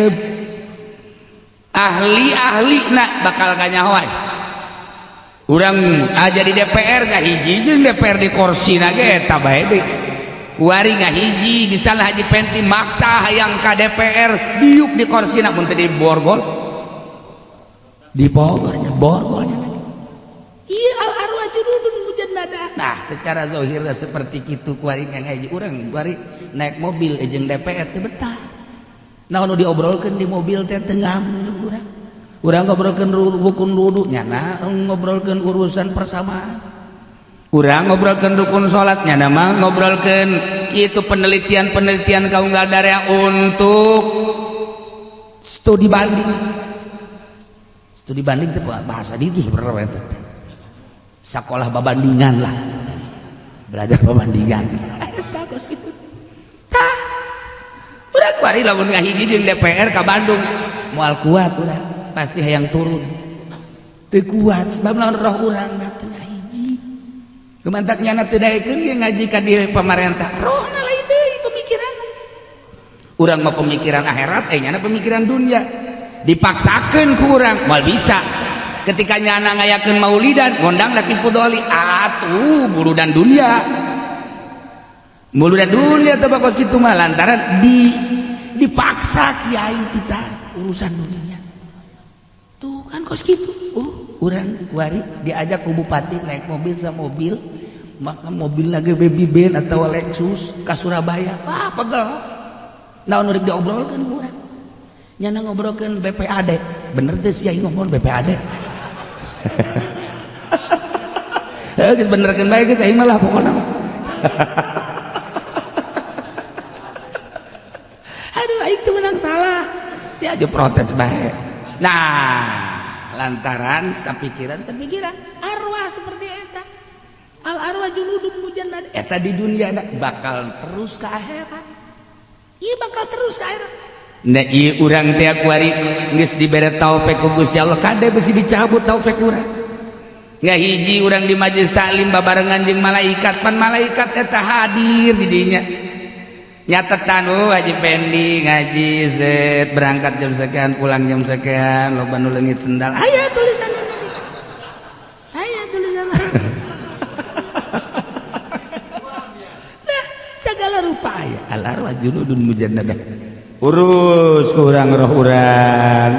ahli-ahlina bakal kanyahoan urang aja di DPR ngahiji jeung DPR di korsina ge eta bae deui kuari ngahiji misalnya Haji Penti maksa hayang ka DPR diuk di korsina mun teu di Borgol di Bogornya Borgolnya iya al arwah junudun mujannada nah secara zahirnya seperti itu kuari ngaji urang kuari naik mobil jeung DPR teh betah Nah nu diobrolkeun di mobil teh tengah urang. Urang ngobrolkeun rukun wudu nyana ngobrolkeun urusan persamaan. Urang ngobrolkeun rukun salat nyana mah ngobrolkeun kitu penelitian kaunggal darea untuk studi banding. Studi banding teh bahasa di itu sebenarnya teh. Sakolah babandingan lah. Belajar babandingan. Bagus gitu. Tah. Urang kuari lamun ngahiji di DPR ka Bandung moal kuat urang, pasti hayang turun. Teu kuat sebab lamun roh urang teh ngahiji. Kemantak nyana teu daekeun ge ngaji ka di pamarentah. Rohna lain deui pemikiran. Urang mah pemikiran akhirat, nyana pemikiran dunia. Dipaksakeun ku urang moal bisa. Ketika nyana ngayakeun maulidan ngondang da tipu doli atuh buludan dunia. Muludan dunia teh bakos kitu mah lantaran dipaksa kiai kita urusan dunia. Tuh kan kos kitu. Urang kuari diajak ku bupati naik mobil sama mobil, maka mobil lagi baby ben atau Lexus ka Surabaya. Wah, pegel. Naon rek diobrolkeun urang. Nyana ngobrolkeun BPAD. Bener teh sia ngomong BPAD. Geus benerkeun bae geus aing mah lah pokona. Aduh aing teu menang salah. Si aja protes bae. Nah, lantaran sapikiran arwah seperti eta. Al arwah junudun mujannad. Eta di dunia bakal terus ke akhirat. Ieu bakal terus ke akhirat. Nah ieu urang teh kuari geus dibere taufik ku Gusti Allah kade bisi dicabut taufik urang. Ngahiji urang di majelis taklim babarengan jeung malaikat, pan malaikat eta hadir di dinya. Nyatetan Haji Pendi ngaji set berangkat jam sekian pulang jam sekian loba nu leungit sendal. Aya tulisan aya tulisan. Nah, segala rupa aya. Al arwah junudun mujannadah. Urus ku urang roh urang.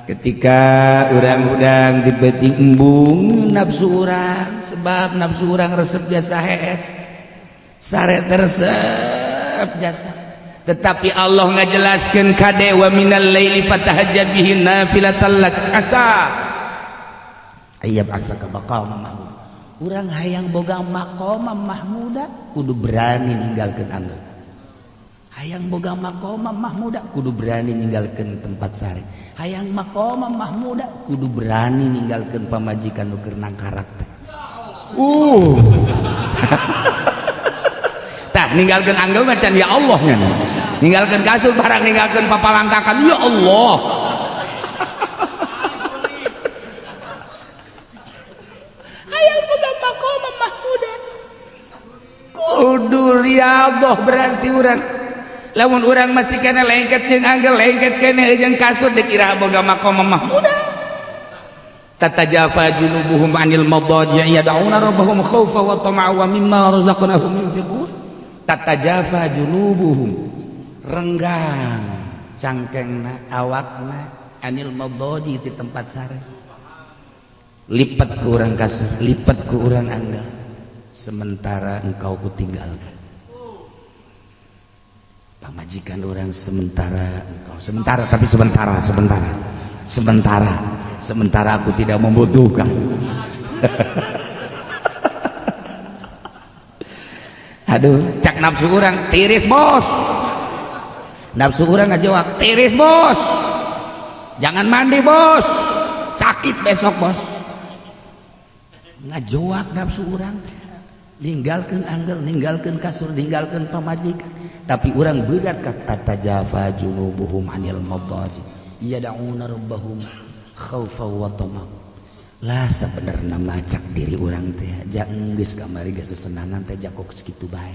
Ketika urang-urang dibeti embung nafsu urang sebab nafsu urang resep jasa hees. Sare resep jasa. Tetapi Allah ngajelaskeun kade wa minal laili fatahajjad bihi nafilatan lak asa ayyab asaka maqama mahmud. Urang hayang boga maqama mahmuda kudu berani ninggalkeun anggeul. Hayang boga maqama mahmuda kudu berani ninggalkeun tempat sare. Hayang maqama mahmuda kudu berani ninggalkeun pamajikan nu keur nangkarak teh. Tah ninggalkeun anggeul macan ya Allah nya. Ninggalkeun kasur barang ninggalkeun papalangkakan ya Allah. Hayang boga maqama mahmuda kudu riyadhah berarti urang. Lamun urang masih kena lengket jeung anggeul lengket kena jeung kasur dikira boga maqama mahmuda. Tatajafa junubuhum 'anil madaji' yad'una rabbahum khaufa wa tama'a wa mimma razaqnahum yunfiqun. Tatajafa junubuhum renggang cangkengna awakna 'anil madaji' di tempat sare. Lipat ku urang kasur, lipat ku urang anggeul. Sementara engkau kutinggalkan. Pamajikan orang sementara engkau sementara aku tidak membutuhkan. Aduh cak nafsu orang tiris bos, nafsu orang ngajawab tiris bos, jangan mandi bos, sakit besok bos. Ngajawab nafsu orang ninggalkeun anggeul, ninggalkeun kasur, ninggalkeun pamajikan. Tapi orang berat kata tajafa junubuhum 'anil madaji yad'una rabbahum khaufa wa tama'. Lah sabenerna macak diri urang teh ja geus kamari geus sesenangan teh jakok sakitu bae.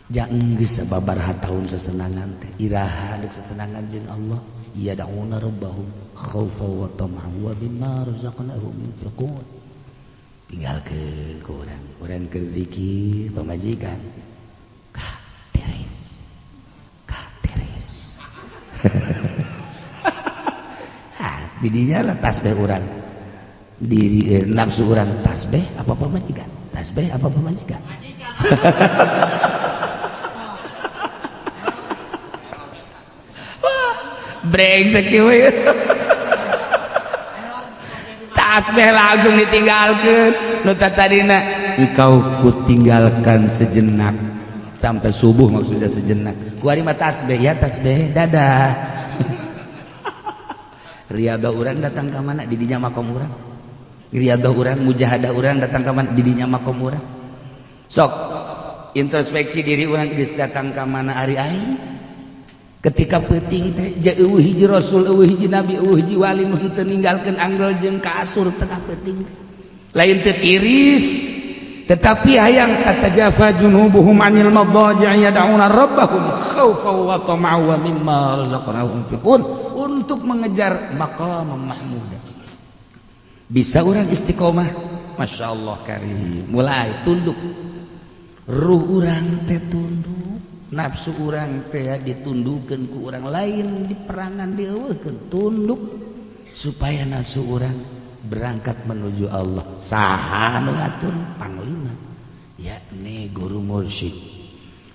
Ja geus sababaraha taun sesenangan teh iraha deuk sesenangan jeung Allah yad'una rabbahum khaufa wa tama' wa mimma razaqnahum yunfiqun. Tinggalkeun ku urang keur zikir pamajikan. Didinya lah tasbih orang diri nafsu orang tasbih apa pamajikan tasbih apa pamajikan. brengsek we. Tasbih langsung ditinggalkan. Nu tadina engkau kutinggalkan sejenak sampai subuh, maksudnya sejenak. Kuari mah tasbih ya tasbih dadah. Riada urang datang ke mana di dinya makom urang. Riada urang mujahadah urang datang ke mana di dinya makom urang. Sok introspeksi diri urang geus datang ka mana ari aing. Ketika peuting teh eueuh hiji rasul, eueuh hiji nabi, eueuh hiji wali nu teu ninggalkeun anggel jeung kasur tengah peuting. Lain teu tiris, tetapi hayang tatajafa junubuhum 'anil madaji' yad'una rabbahum khaufan wa tama'an wa mimma razaqnahum yunfiqun, untuk mengejar maqam mahmudah. Bisa orang istiqomah, Masya Allah karim. Mulai tunduk, ruh orang teh tunduk, nafsu orang teh ditundukkan ku orang lain, di perangan dieuweuhkeun tunduk supaya nafsu orang berangkat menuju Allah. Saha nu ngatur? Panglima, yakni guru mursyid.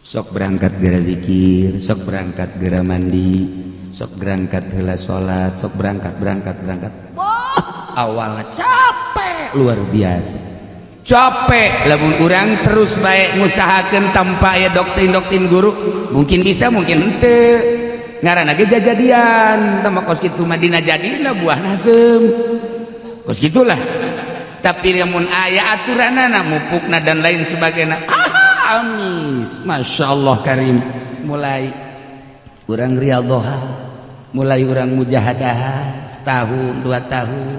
Sok berangkat gara zikir, sok berangkat gara mandi, sok berangkat heula salat, sok berangkat. Awalnya capek luar biasa, capek lamun urang terus baik ngusahakeun tanpa aya doktrin guru, mungkin bisa mungkin henteu ngaranna ge jajadian tama kos kitu mah dina jadina buah nasem kos gitulah. Tapi lamun aya aturanana mupukna dan lain sebagainya amis, Masya Allah karim. Mulai urang riyadhah, mulai urang mujahadah setahun 2 tahun,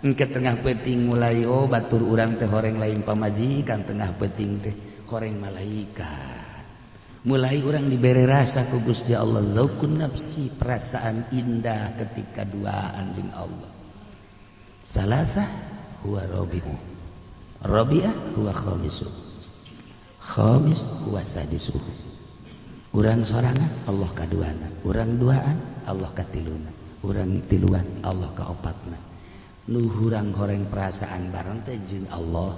engke tengah peuting mulai batur urang teh horeng lain pamajikan, tengah peuting teh horeng malaikat. Mulai urang diberi rasa ku Gusti Allah, zaukun nafsi, perasaan indah ketika duaan jeung Allah. Salasah huwa rabi'u, rabi'ah huwa khamisu, khamis huwa sadisu. Urang sorangan Allah kaduana, urang duaan Allah katiluna, urang tiluan Allah kaopatna. Nu hurang horeng perasaan bareng teh jeung Allah.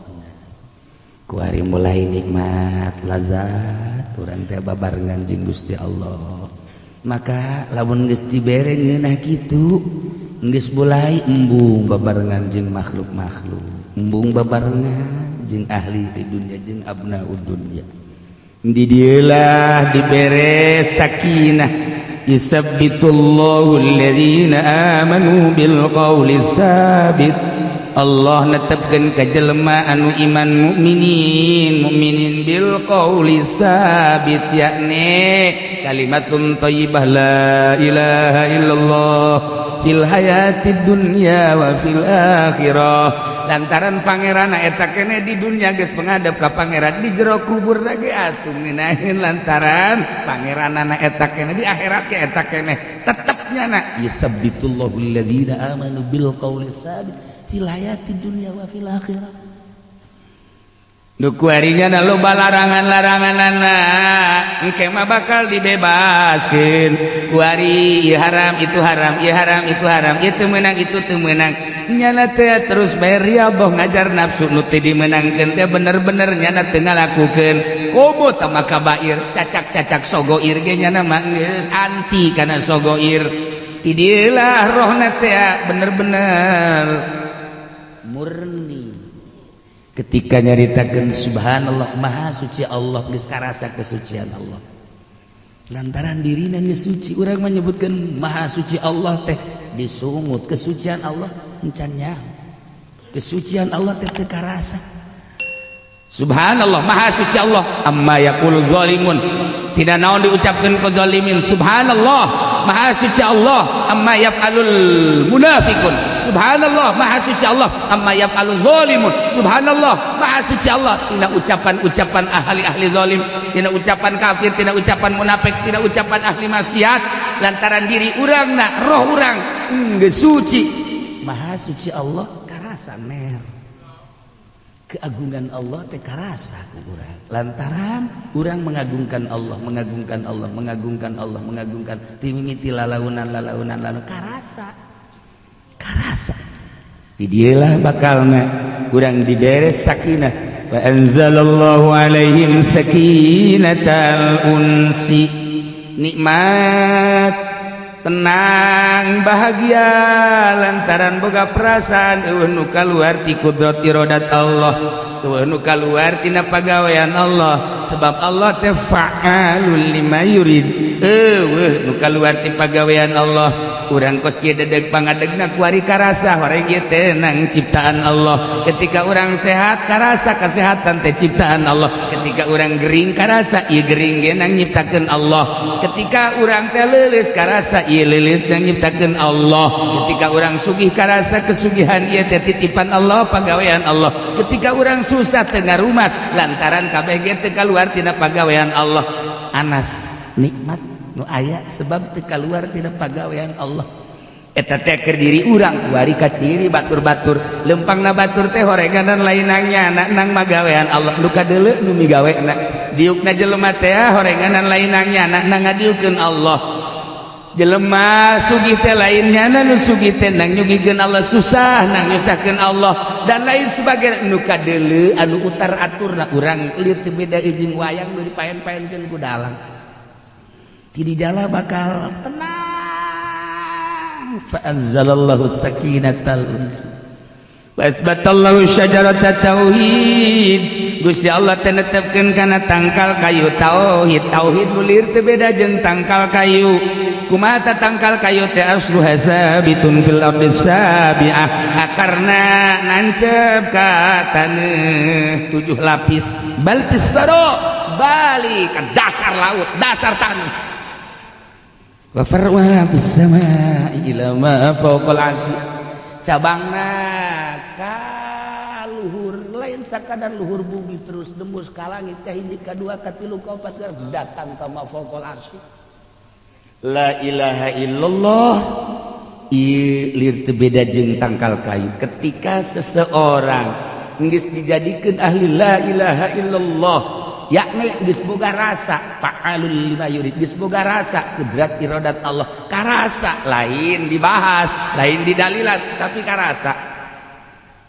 Ku ari mulai nikmat lazat urang teh babarengan jeung Gusti Allah. Maka lamun geus dibere ngeunah kitu, geus mulai embung babarengan jeung makhluk-makhluk, embung babarengan jeung ahli di dunia jeung abnaud dunya. Di dieulah dibere sakinah, yusabbitullahu alladhina amanu bil qawli tsabit. Allah netepkeun ka jelema anu iman mukminin bil qawli tsabit, yakni kalimatun thayyibah la ilaha illallah fil hayatid dunya wa fil akhirah. Lantaran pangeran eta kene di dunia geus pengadep ka pangeran, di jero kubur lagi atuh ngeunaheun lantaran pangeranana eta kene di akhirat ge eta kene tetepnya na yusabbitullahu alladhina amanu bil qawli tsabit fil hayatid dunya wa fil akhirah. Nu kuarinya na loba larangan-laranganana engke mah bakal dibebaskeun. Kuari ieu haram itu haram, ieu haram itu haram, ieu teu meunang itu teu meunang. Nyana teh terus bae riyadhah ngajar nafsu nu teu dimenangkeun teh bener-bener nyana teu ngalakukeun. Komo tama kabair, cacak-cacak sogoir ge nyana mah geus anti kana sogoir. Ti dieulah rohna teh bener-bener murni. Ketika nyaritakeun subhanallah maha suci Allah, geus karasa kesucian Allah. Lantaran dirina geus suci, urang menyebutkeun maha suci Allah teh disungut kesucian Allah encan nyaho. Kesucian Allah teh teu karasa. Subhanallah maha suci Allah, amma yaqulu zalimun, tidak naon diucapkeun ku zalimin. Subhanallah maha suci Allah, amma yaf'alul munafiqun. Subhanallah maha suci Allah, amma yaf'alul zalimun. Subhanallah maha suci Allah, tina ucapan-ucapan ahli zalim, tina ucapan kafir, tina ucapan munafik, tina ucapan ahli maksiat. Lantaran diri urangna, roh urang geus suci. Maha suci Allah karasa mer. Keagungan Allah teh karasa ku urang. Lantaran urang mengagungkan Allah, mengagungkan Allah, mengagungkan Allah, mengagungkan timimiti lalaunan karasa. Di dieulah bakalna urang dibere sakinah. Fa anzalallahu alaihim sakinatal unsi. Nikmat tenang bahagia lantaran boga perasaan nu kaluar ti kudrat iradat Allah, nu kaluar tina pagawean Allah, sebab Allah teh fa'alul lima yurid. Nu kaluar ti pagawean Allah, urang kos kieu dedeg pangadegna ku ari karasa horeng ieu tenang ciptaan Allah. Ketika urang sehat karasa kesehatan teh ciptaan Allah, ketika urang gering karasa ieu gering ge nang nyiptakeun Allah, ketika urang teh leuleus karasa ieu leuleus nang nyiptakeun Allah, ketika urang sugih karasa kesugihan ieu teh titipan Allah pagawean Allah, ketika urang susah teu ngarumat lantaran kabeh ge teu kaluar tina pagawean Allah. Anas nikmat nu aya sebab teu kaluar tina pagawean Allah. Eta teh keur diri urang kuari kaciri batur-batur lempangna batur teh horenganan lainangnya nang magawean Allah, nu kadeuleu nu migawena diukna jelema teh horenganan lainangnya nang ngadiukeun Allah. Jelema sugih teh lainnya nu sugih teh nang nyugikeun Allah, susah nang nyusahkeun Allah dan lain sebagainya. Nu kadeuleu anu utar aturna urang lir teu beda jeung wayang nu dipaen-paenkeun ku dalang. Ti di dalam bakal tenang. Fa anzalallahu sakinatal uns wa asbatallahu syajaratat tauhid. Gusti Allah teh netepkeun kana tangkal kayu tauhid. Tauhid mulir teu beda jeung tangkal kayu. Kumaha tangkal kayu teh asluha sabitun fil ardi sabi'ah, akarna nancep ka taneuh 7 lapis. Bal pisaro balik ka dasar laut, dasar tanah. Wa farwa bis samaa'i ila ma fawqal 'arsy, cabangna ka luhur lain sakadar luhur bumi terus dembus ka langit ka hiji ka dua ka tilu ka opat datang ka ma fawqal 'arsy. La ilaha illallah ieu lir teu beda jeung tangkal kayu. Ketika seseorang geus dijadikeun ahli la ilaha illallah, yakni geus boga rasa fa'alul lima yurid, geus boga rasa kudrat iradat Allah, karasa lain dibahas lain didalilan tapi karasa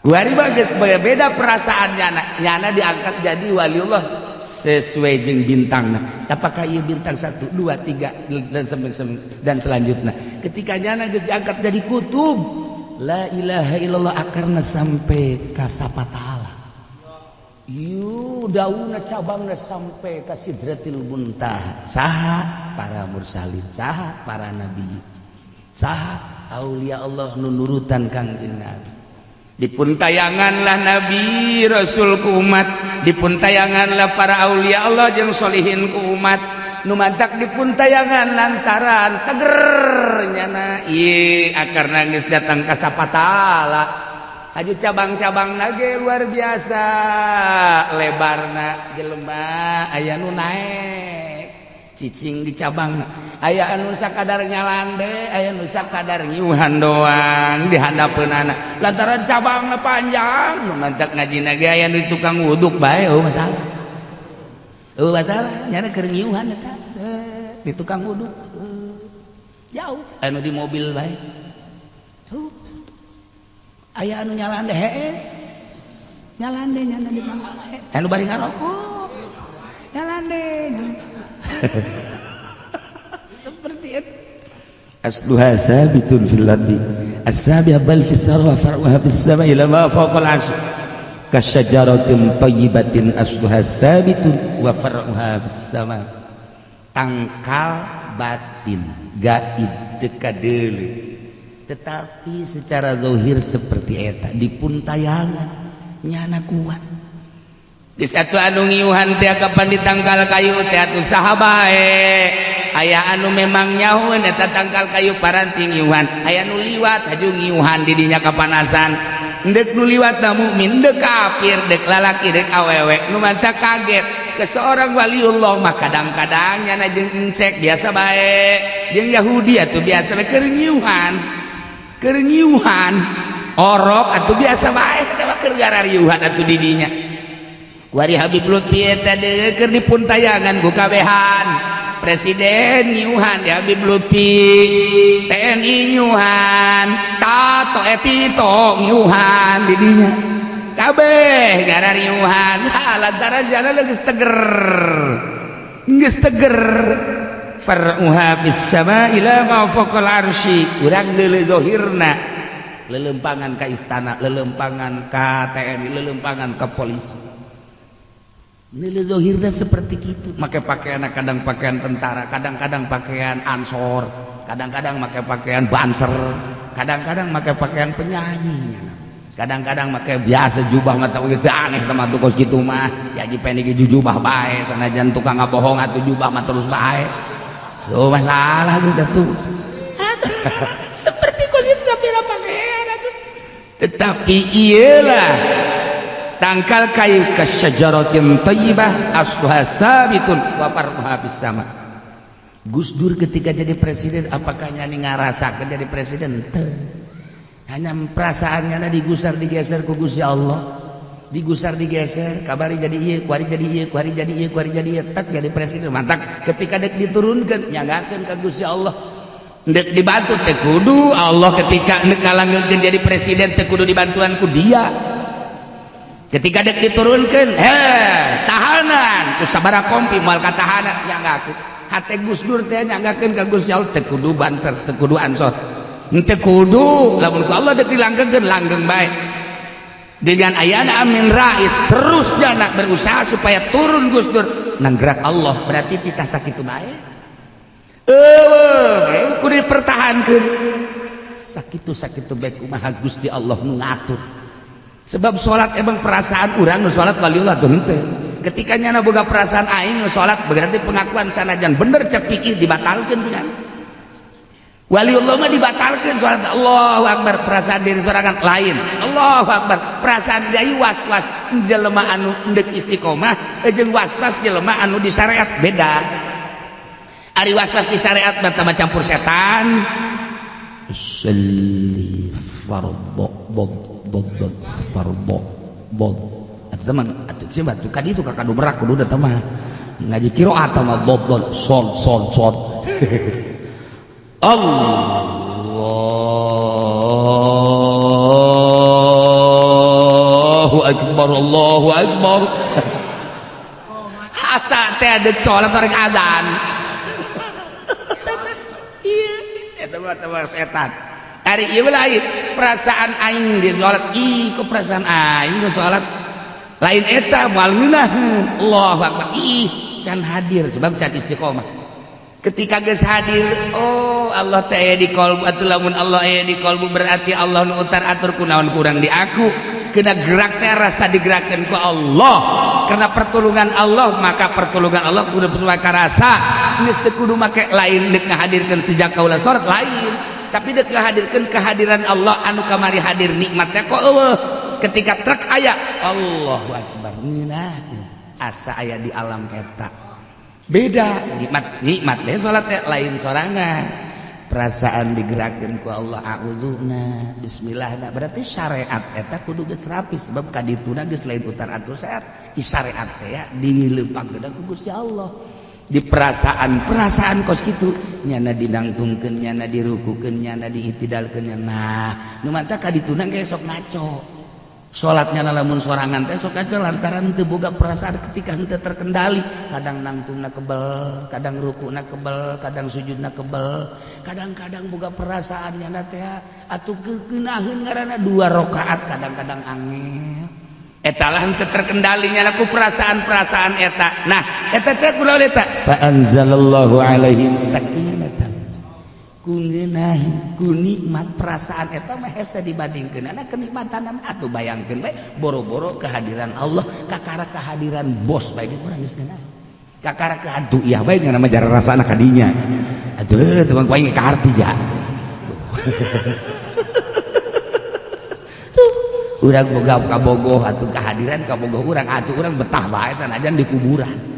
kuari mah geus beda perasaannya nyana diangkat jadi waliullah sesuai jeung bintangna. Apakah ieu bintang 1 2 3 dan selanjutnya ketika nyana geus diangkat jadi kutub la ilaha illallah akarna sampai ka sapataala. Dauna cabangna sampai ka sidratil muntaha. Saha para mursalin, saha para nabi, saha aulia Allah nu nurutan kangjeng Nabi. Dipun tayanganlah nabi rasul ku umat, dipun tayanganlah para aulia Allah jeung solihin ku umat. Nu mantak dipun tayangan lantaran teger nyana ieu akarna geus datang ka sapataala. Aju cabang-cabang nage luar biasa lebarna jelema aya nu naek cicing di cabangna, aya anu sakadar nyalande, aya nu sakadar ngiuhan doang di handapeunana lantaran cabangna panjang. Nu mantak ngajina ge aya nu tukang wuduk bae masalah. Masalah nyana keur ngiuhan eta di tukang wuduk jauh anu di mobil bae. Aya anu nyalande hees, nyalande nyana di mana? Anu bari ngarokok, nyalande. Seperti itu. Asluha sabitun fil ardi, as-sabi'a bal fis sarwa far'uha bis sama'i lama fawqal 'arsy. Kasyajaratin thayyibatin asluha sabitun wa far'uha bis sama'. Tangkal batin, gaib teu kadeuleu. Tetapi secara zahir seperti eta dipun tayangan nyana kuat. Di satu anu ngiuhan teh kapan ditangkal kayu teh atuh saha bae. Aya anu memang nyahoeun eta tangkal kayu paranti ngiuhan, aya nu liwat haju ngiuhan di dinya kapanasan. Deuk nu liwat na mukmin, deuk kafir, deuk lalaki, deuk awewe. Nu mantap kaget ke seorang waliullah mah kadang-kadang nyana jeung encek biasa bae. Jeung Yahudi atuh biasa bae keur ngiuhan. Kerniuhan orok atau biasa baik kita keur garariuhan atuh didinya. Kuari Habib Lutfi eta deui keur dipun tayangan ku kabehan. Presiden nyiuhan di Habib Lutfi, TNI nyiuhan, Tato Tito nyiuhan didinya. Kabeh garariuhan lantaran jana geus teger. Geus teger. far'uha bis sama ila ma faqal arsy urang deuleu zahirna lelempangan ka istana, lelempangan ka TNI, lelempangan ka polisi. Nilai zahirna seperti itu. Make pakaian kadang pakaian tentara, kadang-kadang pakaian ansor, kadang-kadang make pakaian banser, kadang-kadang make pakaian penyanyi, kadang-kadang make biasa jubah mata geus aneh teman tukos kitu mah. Ya ji pengen jubah bae sanajan tukang ngabohong atuh jubah mah terus bae. Tuh masalah geus atuh. Seperti kosit sapira pakaian atuh. Tetapi iyalah tangkal kayu kasyajaratin thayyibah asluha sabitun wa farquha bis sama. Gus Dur ketika jadi presiden apakah nyani ngarasakeun jadi presiden? Teu. Hanya perasaannya digusar digeser ku Gusti Allah. Digusar digeser, kabari jadi ieu, kuari jadi ieu, kuari jadi ieu, kuari jadi ieu, tak jadi presiden. Mantap ketika dek diturunkeun nyanggakeun ka Gusti Allah. Dek dibantu teh kudu Allah ketika dek ngalanggengkeun jadi presiden teh kudu dibantuan ku dia. Ketika dek diturunkeun tahanan ku sabaraha kompi moal ka tahanan nyanggakeun. Hate Gus Dur teh nyanggakeun ka Gusti Allah teh kudu banser teh kudu ansor. Henteu kudu lamun ku Allah dek dilanggengkeun langgeng bae. Dengan ayana amin rais terus jana berusaha supaya turun Gus Dur nanggerak Allah berarti titah sakitu bae. Kudu dipertahankeun. Sakitu bae kumaha Gusti Allah nu ngatur. Sebab salat emang perasaan urang nu salat waliullah tuh henteu. Ketika nyana boga perasaan aing nu salat berarti pengakuan sanajan bener cek pikir dibatalkeun punya. Waliullah mah dibatalkeun salat Allahu Akbar perasaan diri sorangan lain. Allahu Akbar perasaan deui was-was jelema anu endek istiqomah jeung was-was jelema anu di syariat beda. Ari was-was di syariat mah campur setan. Sholli fardhu bod atuh teman atuh sia batu kadi itu kakadu merak kudu da teman ngaji qiraat mah bod son Allahu akbar asa teh ada salat orang adzan iya eta mah setan hari ieu lain perasaan aing di salat ku perasaan aing di salat lain eta moal ngeunaheun Allahu akbar can hadir sebab can istiqomah ketika geus hadir Allah teh aya di qalbu atuh lamun Allah aya di qalbu berarti Allah nu utar atur kunaon kurang di aku kena gerak teh rasa digerakkeun ku Allah karena pertolongan Allah maka pertolongan Allah kudu make rasa geus teu kudu make lain deuk ngahadirkeun sejak kaula salat lain tapi deuk ngahadirkeun kehadiran Allah anu kamari hadir nikmat teh kok eueuh ketika trek aya Allahu akbar ngeunah asa aya di alam eta beda nikmat deh salat teh lain sorangan perasaan digerakkeun ku Allah a'udzuna bismillah berarti syariat eta kudu geus rapi sebab kadituna geus lain utar atur syariat syariat teh ya dileumpangkeun ku Gusti Allah di perasaan kos kitu nyana didangtungkeun nyana dirukukeun nyana diitidalkeun nah nu mantap kadituna ge sok ngaco salatnya lamun sorangan teh sok aja lantaran teu boga perasaan ketika henteu terkendali kadang nangtungna kebel kadang rukuna kebel kadang sujudna kebel kadang-kadang boga perasaan nyana teh atuh geunaheun ngaranna 2 rakaat kadang-kadang angel eta lah henteu terkendali nyana ku perasaan-perasaan eta nah eta teh kunaon eta fa anzalallahu alaihim sakinatan ku ngeunaheun ku nikmat perasaan eta mah hese dibandingkeun ana kenikmatanan atuh bayangkeun bae boro-boro kehadiran Allah kakara kehadiran bos bae urang geus ngeunaheun kakara kehantu ieu bae ngaranna mah jara rasana kadinya atuh teman paling ka harti ja urang boga kabogoh atuh kehadiran kabogoh urang atuh urang betah bae sanajan di kuburan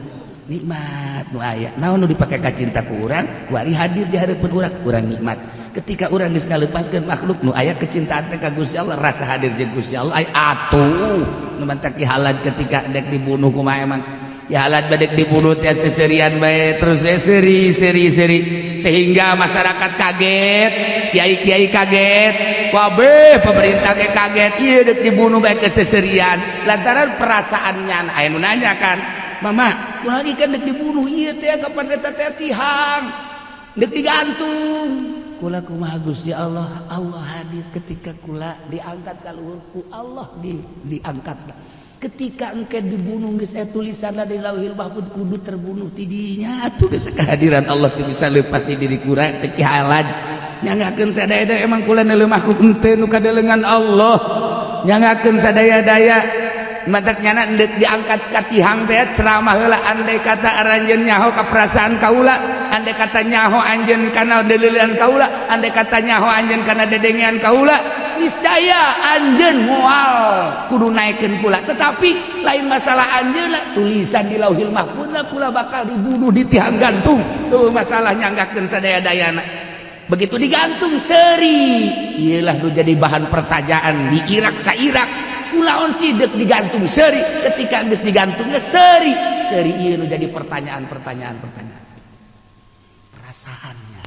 nikmat nu aya naon nu dipake ka cinta ku urang kuari hadir di hareupeun urang nikmat ketika urang geus ngaleupaskeun makhluk nu aya kecintaan teh ka Gusti Allah rasa hadir jeung Gusti Allah ai atuh nu mantap ki halad ketika dek dibunuh kumaha emang ki halad badek dibunuh teh seserian bae terus seri sehingga masyarakat kaget kiai-kiai kaget kabeh pemerintah ge kaget ieu dek dibunuh bae keseserian lantaran perasaannya aya nu nanya kan mama ulah ikan dek dibunuh ieu teh kapan eta teh tihang dek digantung kula kumaha Gusti Allah hadir ketika kula diangkat ka luhur ku Allah diangkat ketika engke dibunuh geus aya tulisanna di Lauhil Mahfuz kudu terbunuh ti dinya atuh geus kehadiran Allah teu bisa leupas ti diri kurang cek halaj nyangakeun sadaya-daya emang kula neuleuh makhluk henteu nu kadelengan Allah nyangakeun sadaya-daya matak nyana endek diangkat ka tihang teh ceramah heula andai kata aranjeun nyaho ka perasaan kaula andai kata nyaho anjeun kana deleulean kaula andai kata nyaho anjeun kana dedengean kaula niscaya anjeun moal kudu naikeun kula tetapi lain masalah anjeunna tulisan di Lauhil Mahfuz kula bakal dibunuh di tihang gantung tuh masalah nyanggakeun sadaya-dayana begitu digantung seri iyalah nu jadi bahan pertanyaan di Irak sa Irak kulaon sidek digantung seri ketika geus digantungnya seri ieu nu jadi pertanyaan perasaannya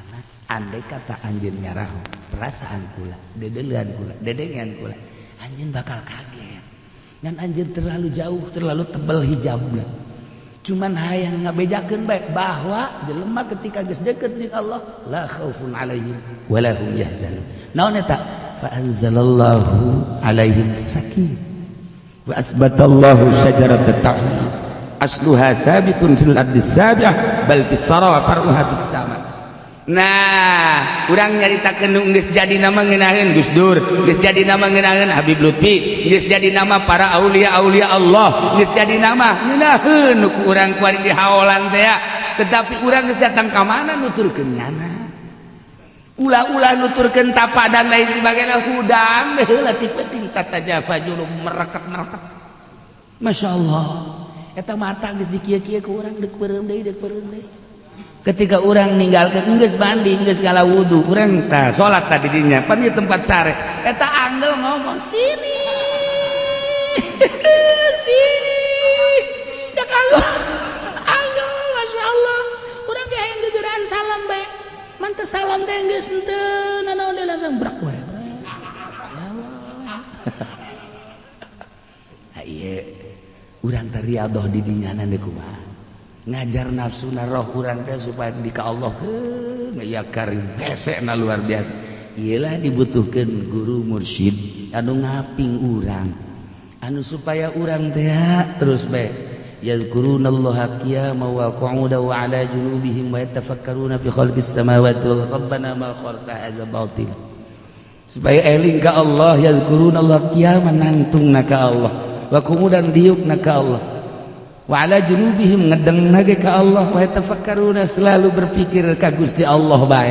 andai kata anjeun nyaraho perasaan kula dedeulean kula dedengean kula anjeun bakal kaget ngan anjeun terlalu jauh terlalu tebal hijabna cuman hayang ngabejakeun bae bahwa jelema ketika geus deukeut jeung Allah la khaufun alaihim wala hum yahzanun naon eta fa anzalallahu alaihim sakin wa asbatallahu syajarat at-ta'lim asluha sabitun fil ardi sabiah bal fis sara faruha bis sama. Nah urang nyaritakeun nu geus jadi nama ngeunaheun Gus Dur geus jadi nama ngeunaheun Habib Lutfi geus jadi nama para aulia Allah geus jadi nama ngeunaheun nu ku urang kuari di haolan teh tetapi urang geus datang ka mana nuturkeun nyana ulah-ulah nuturkeun tapa dan lain sebagainya hudang heula ti penting tatajafa julum mereket Masya Allah eta mata geus dikieu-kieu ku urang deuk peureum deui ketika urang ninggalkeun geus mandi geus ngala wudu urang tah salat tadi dinya pan ieu tempat sare eta anggel ngomong sini sini cak anggel Masya Allah urang ge hayang gegeuraan salam bae mantes salam teh geus henteu nanaon deui langsung brak wae ieu urang teh riyadhah di dinyana deui kumaha ngajar nafsuna roh urang teh supaya di ka Allah ya karim hesekna luar biasa iyalah dibutuhkeun guru mursyid anu ngaping urang anu supaya urang teh terus bae yadhkurunallaha qiyaman wa qu'udan wa 'ala junubihim wa yatafakkaruna fi khalqis samawati wal rabbana ma khalaqta hadza batil supaya eling ka Allah yadhkurunallaha qiyaman nangtungna ka Allah wa qu'udan diukna ka Allah wa ala junubihim ngedengna ge ka Allah wa tafakkaruna selalu berpikir ka Gusti Allah bae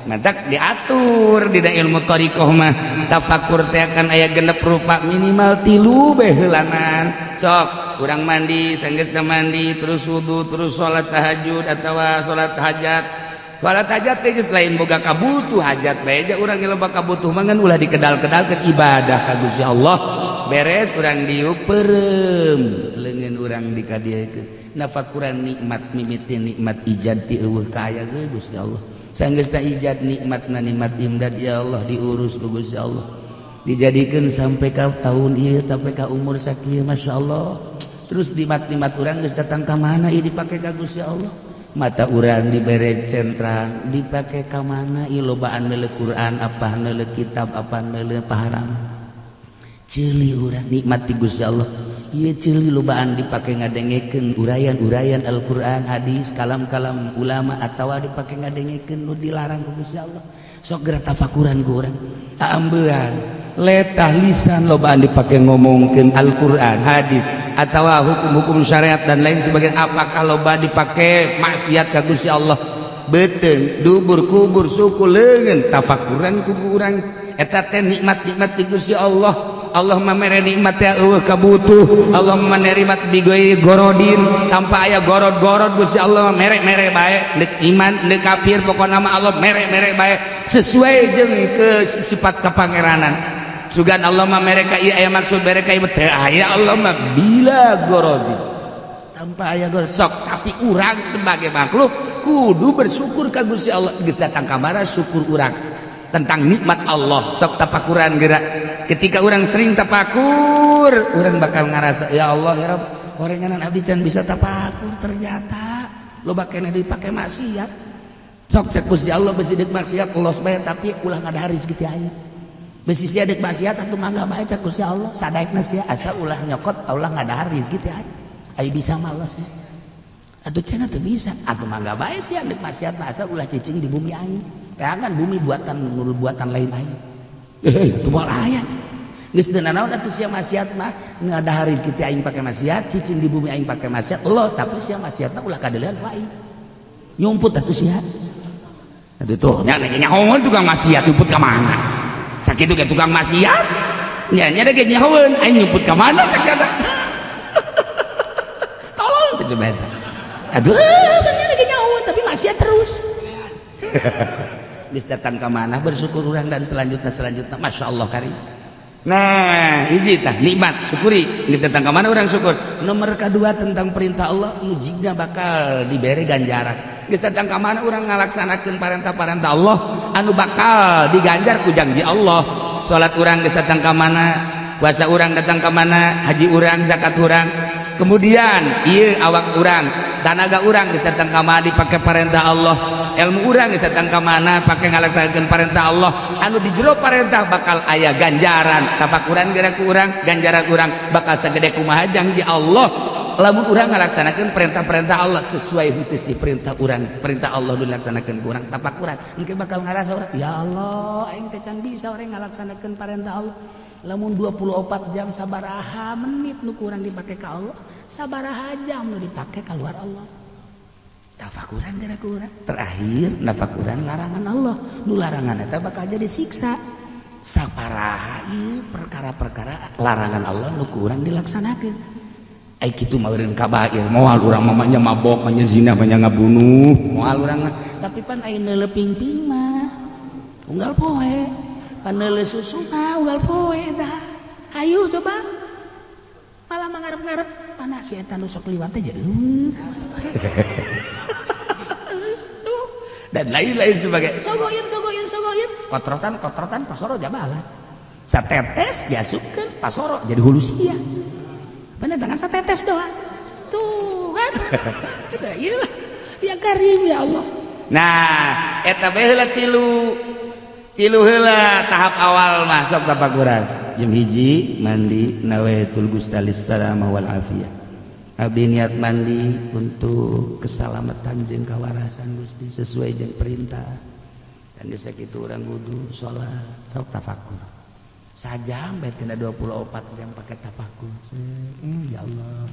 madak diatur dina ilmu thariqah mah tafakur teh kan aya genep rupa minimal 3 bae heulanan sok urang mandi sanggeusna mandi terus wudu terus salat tahajud atawa salat hajat teh geus lain boga kabutuh hajat bae aja urang loba kabutuh mangan ulah dikedal-kedalkeun ibadah ka Gusti Allah beres urang diuk peureum leungeun urang dikadiekeun nafakuran nikmat mimiti nikmat ijad ti eueuh ka aya ge Gusti Allah sanggeusna ijad nikmatna nikmat imdad ya Allah diurus ku Gusti Allah dijadikeun sampai ka tahun ieu sampai ka umur sakieu masyaallah terus nikmat-nikmat urang geus datang ka mana ieu dipake ka Gusti Allah mata urang dibere centrang dipake ka mana ieu lobaan neuleuh Quran apa neuleuh kitab apa neuleuh paharam ceuli urang nikmat ti Gusti Allah ieu ceuli lobaan dipake ngadengekeun urayan-urayan Al-Qur'an hadis kalam-kalam ulama atawa dipake ngadengekeun nu dilarang ku Gusti Allah sok geura tafakuran ku urang aambean letah lisan lobaan dipake ngomongkeun Al-Qur'an hadis atawa hukum-hukum syariat dan lain sebagainya apakah loba dipake maksiat ka Gusti Allah beteung dubur kubur suku leungeun tafakuran ku urang eta teh nikmat-nikmat ti Gusti Allah Allahumma mere nikmat ya eueuh kabutuh Allahumma nikmat bigoy gorodin tanpa aya gorod-gorod Gusti Allah mere-mere bae deuk iman deuk kafir pokona mah Allah mere-mere bae sesuai jeung ke sifat kapangeranan sugan Allah mah mereka ieu aya maksud mereka ieu teh aya Allah mah bila gorodin tanpa aya gorod sok tapi urang sebagai makhluk kudu bersyukur ka Gusti Allah geus datang kamana syukur urang tentang nikmat Allah sok tapakuran geura ketika urang sering tapakur urang bakal ngarasa ya Allah ya Rabb Orenganan abdi can bisa tapakur, ternyata loba keneh dipake maksiat. Sok cek Gusti Allah besi deuk maksiat los bae tapi ulah ngadahari kitu aya. Besi sia deuk maksiat atuh mangga bae cek Gusti Allah, sadaekna sia asa ulah nyokot ulah ngadahari kitu aya. Ai bisa malos. Atuh cenah teu bisa, atuh mangga bae sia deuk maksiat asa ulah cicing di bumi aing. Kan bumi buatan lain-lain. Itu moal aya. Geus teu naon atuh sia maksiat mah ngadahari kitu aing pake maksiat, cicing di bumi aing pake maksiat, los tapi sia maksiatna ulah kadeulean ku aing. Nyumput atuh sia. Aduh tuh, nya nyahoeun tukang maksiat nyumput ka mana? Sakitu ge tukang maksiat. Nya da ge nyahoeun aing nyumput ka mana sakana? Tolong teh coba eta. Aduh, nya da ge nyahoeun tapi maksiat terus. Geus datang ka mana bersyukur urang dan selanjutnya Masya Allah karim. Nah hiji tah nikmat syukuri geus datang ka mana urang syukur. Nomor kedua tentang perintah Allah nu jigna bakal dibere ganjaran. Geus datang ka mana urang ngalaksanakeun parentah-parentah Allah anu bakal diganjar ku janji Allah. Salat urang geus datang ka mana, puasa urang datang ka mana, haji urang, zakat urang. Kemudian ieu awak urang, tanaga urang geus datang ka mana dipake parentah Allah. Ilmu urang geus datang ka mana pake ngalaksanakeun parentah Allah. Anu di jero parentah bakal aya ganjaran. Tapakuran geura ku urang, ganjaran urang bakal sagede kumaha janji Allah. Lamun urang ngalaksanakeun perintah-perintah Allah sesuai henteu si perintah urang, perintah Allah dilaksanakeun ku urang tapakuran, engke bakal ngarasa urang, ya Allah aing teh can bisa urang ngalaksanakeun perintah Allah. Lamun 24 jam sabaraha menit nu kurang dipake ka Allah, sabaraha jam nu dipake ka luar Allah. Tafakuran geura ku urang. Terakhir nafakuran larangan Allah. Nu larangan eta bakal jadi siksa. Saparaha ieu perkara-perkara larangan Allah nu ku urang dilaksanakeun. Ai kitu mah eureun kabair, moal urang mah nya mabok, nya zina, nya ngabunuh, moal urang mah. Tapi pan aya neuleuh ping-ping mah unggal poe. Pan neuleuh susu mah unggal poe tah. Hayu coba. Malah mangarep-ngarep pana si eta nu sok liwat teh jeung dan lain-lain sebagai sogoin kotrotan pasoro jabalan. Satetes diasupkeun pasoro jadi hulu sia. Bener dengan satetes doang. Tuh kan. Iya. Ya karim ya Allah. Nah, eta bae heula tilu heula tahap awal mah sok tapakuran. Jam hiji mandi nawaitul gustalis salamah wal afiyah. Abdi niat mandi untuk keselamatan jeung kawarasan Gusti sesuai jeung perintah. Dan geus sakitu urang wudu, salat, sok tafakur. Sajam betina 24 jam pakai tafakur. Ya Allah.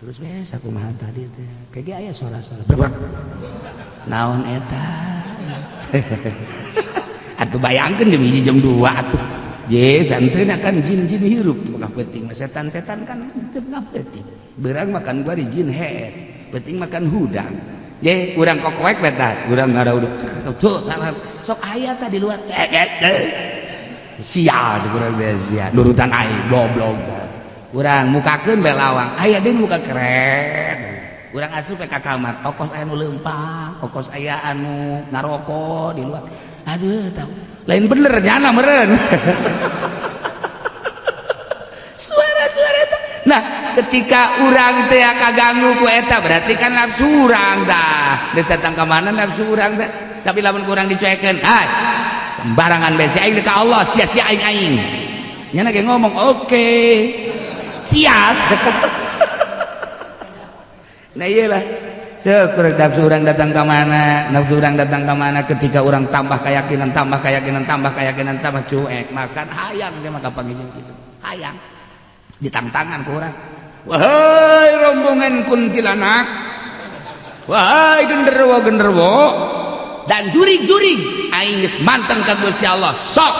Terus we sakumaha tadi teh. Kege aya suara-suara. Naon eta? Atuh bayangkeun di hiji jam 2 atuh. Ye santeuna kan jin-jin hirup maka penting setan-setan kan teu ngapeuting. Beurang makan gua di jin hees, penting makan hudang. Ye urang kokoek beta, urang ngarauduk. Tuh sok aya tah di luar. Sial urang beas sia, nurutan aing goblok tah. Urang mukakeun bae lawang, aya deui muka keren. Urang asup ka kamar, okos aya nu leumpang, okos aya anu ngarokok di luar. Aduh tahu lain bener nyana meren. Suara-suara itu. Nah, ketika urang teh kaganggu ku eta berarti kan nafsu urang dah. Ditatang ka mana nafsu urang teh. Tapi lamun kurang dicuekeun, hai. Sembarangan bae si aing ka Allah, sia-sia aing. Nyana ge ngomong, "Oke." Siap. Nah iyalah. Syukur nafsu urang datang ke mana, nafsu urang datang ke mana ketika orang tambah keyakinan, tambah cuek, makan hayang dia maka panggilnya gitu. Hayang. Ditantangkan ke orang. Wahai rombongan kuntilanak. Wahai genderuwo dan jurig aing geus manteng ka Gusti Allah. Sok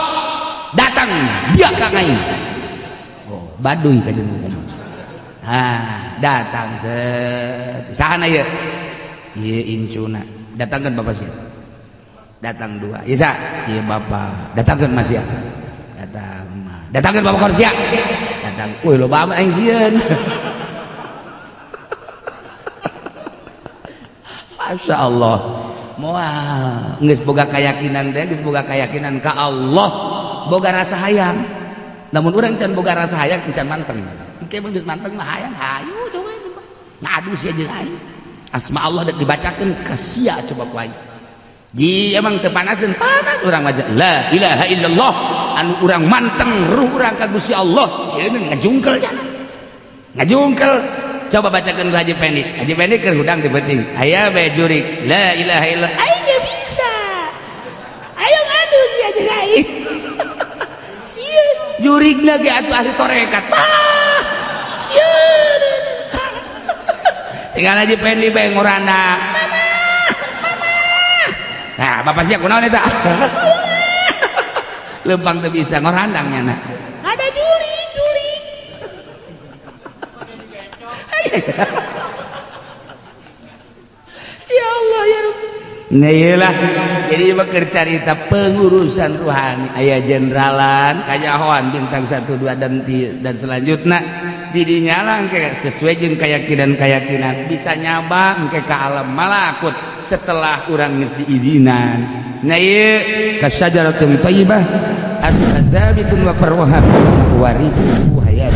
datang dia ka aing. Oh, baduy ka jeung datang sahana ya iya incuna datangkan bapak sih datang dua iya iya bapak datangkan mas ya datangkan bapak korsia datang wih lo bapak aing sieun. Masya Allah moal geus boga keyakinan teh geus boga keyakinan ka Allah boga rasa hayang namun urang can boga rasa hayang can manteng kayak begitu manteng mah hayang hayu coba ngadu sia jeung aing asma Allah dek dibacakeun ka sia coba ku aing ji emang teu panaseun panas urang wajah la ilaha illallah anu urang manteng ruh urang ka Gusti Allah sieun ngajungkel nya ngajungkel coba bacakeun ku Haji Pendi keur hudang teu penting aya bae jurik la ilaha illallah aing ge bisa ayo ngadu sia jeung aing sia jurigna ge atuh ahli torekat sia tinggal Haji Pendi bae ngorana nah bapak siap kunaon eta lempang teu bisa ngorandangnya ada juling ya Allah ya Rabbi nah iyalah jadi bakeur carita pengurusan ruhani aya jeneralan kajahoan bintang 1 2 dan selanjutnya didinya lah engke sesuai jeung keyakinan bisa nyaba engke ka alam malakut setelah urang geus diizinan nah ieu kasyajaratun thayyibah az-zabitun wa farwaha wa rihu hayat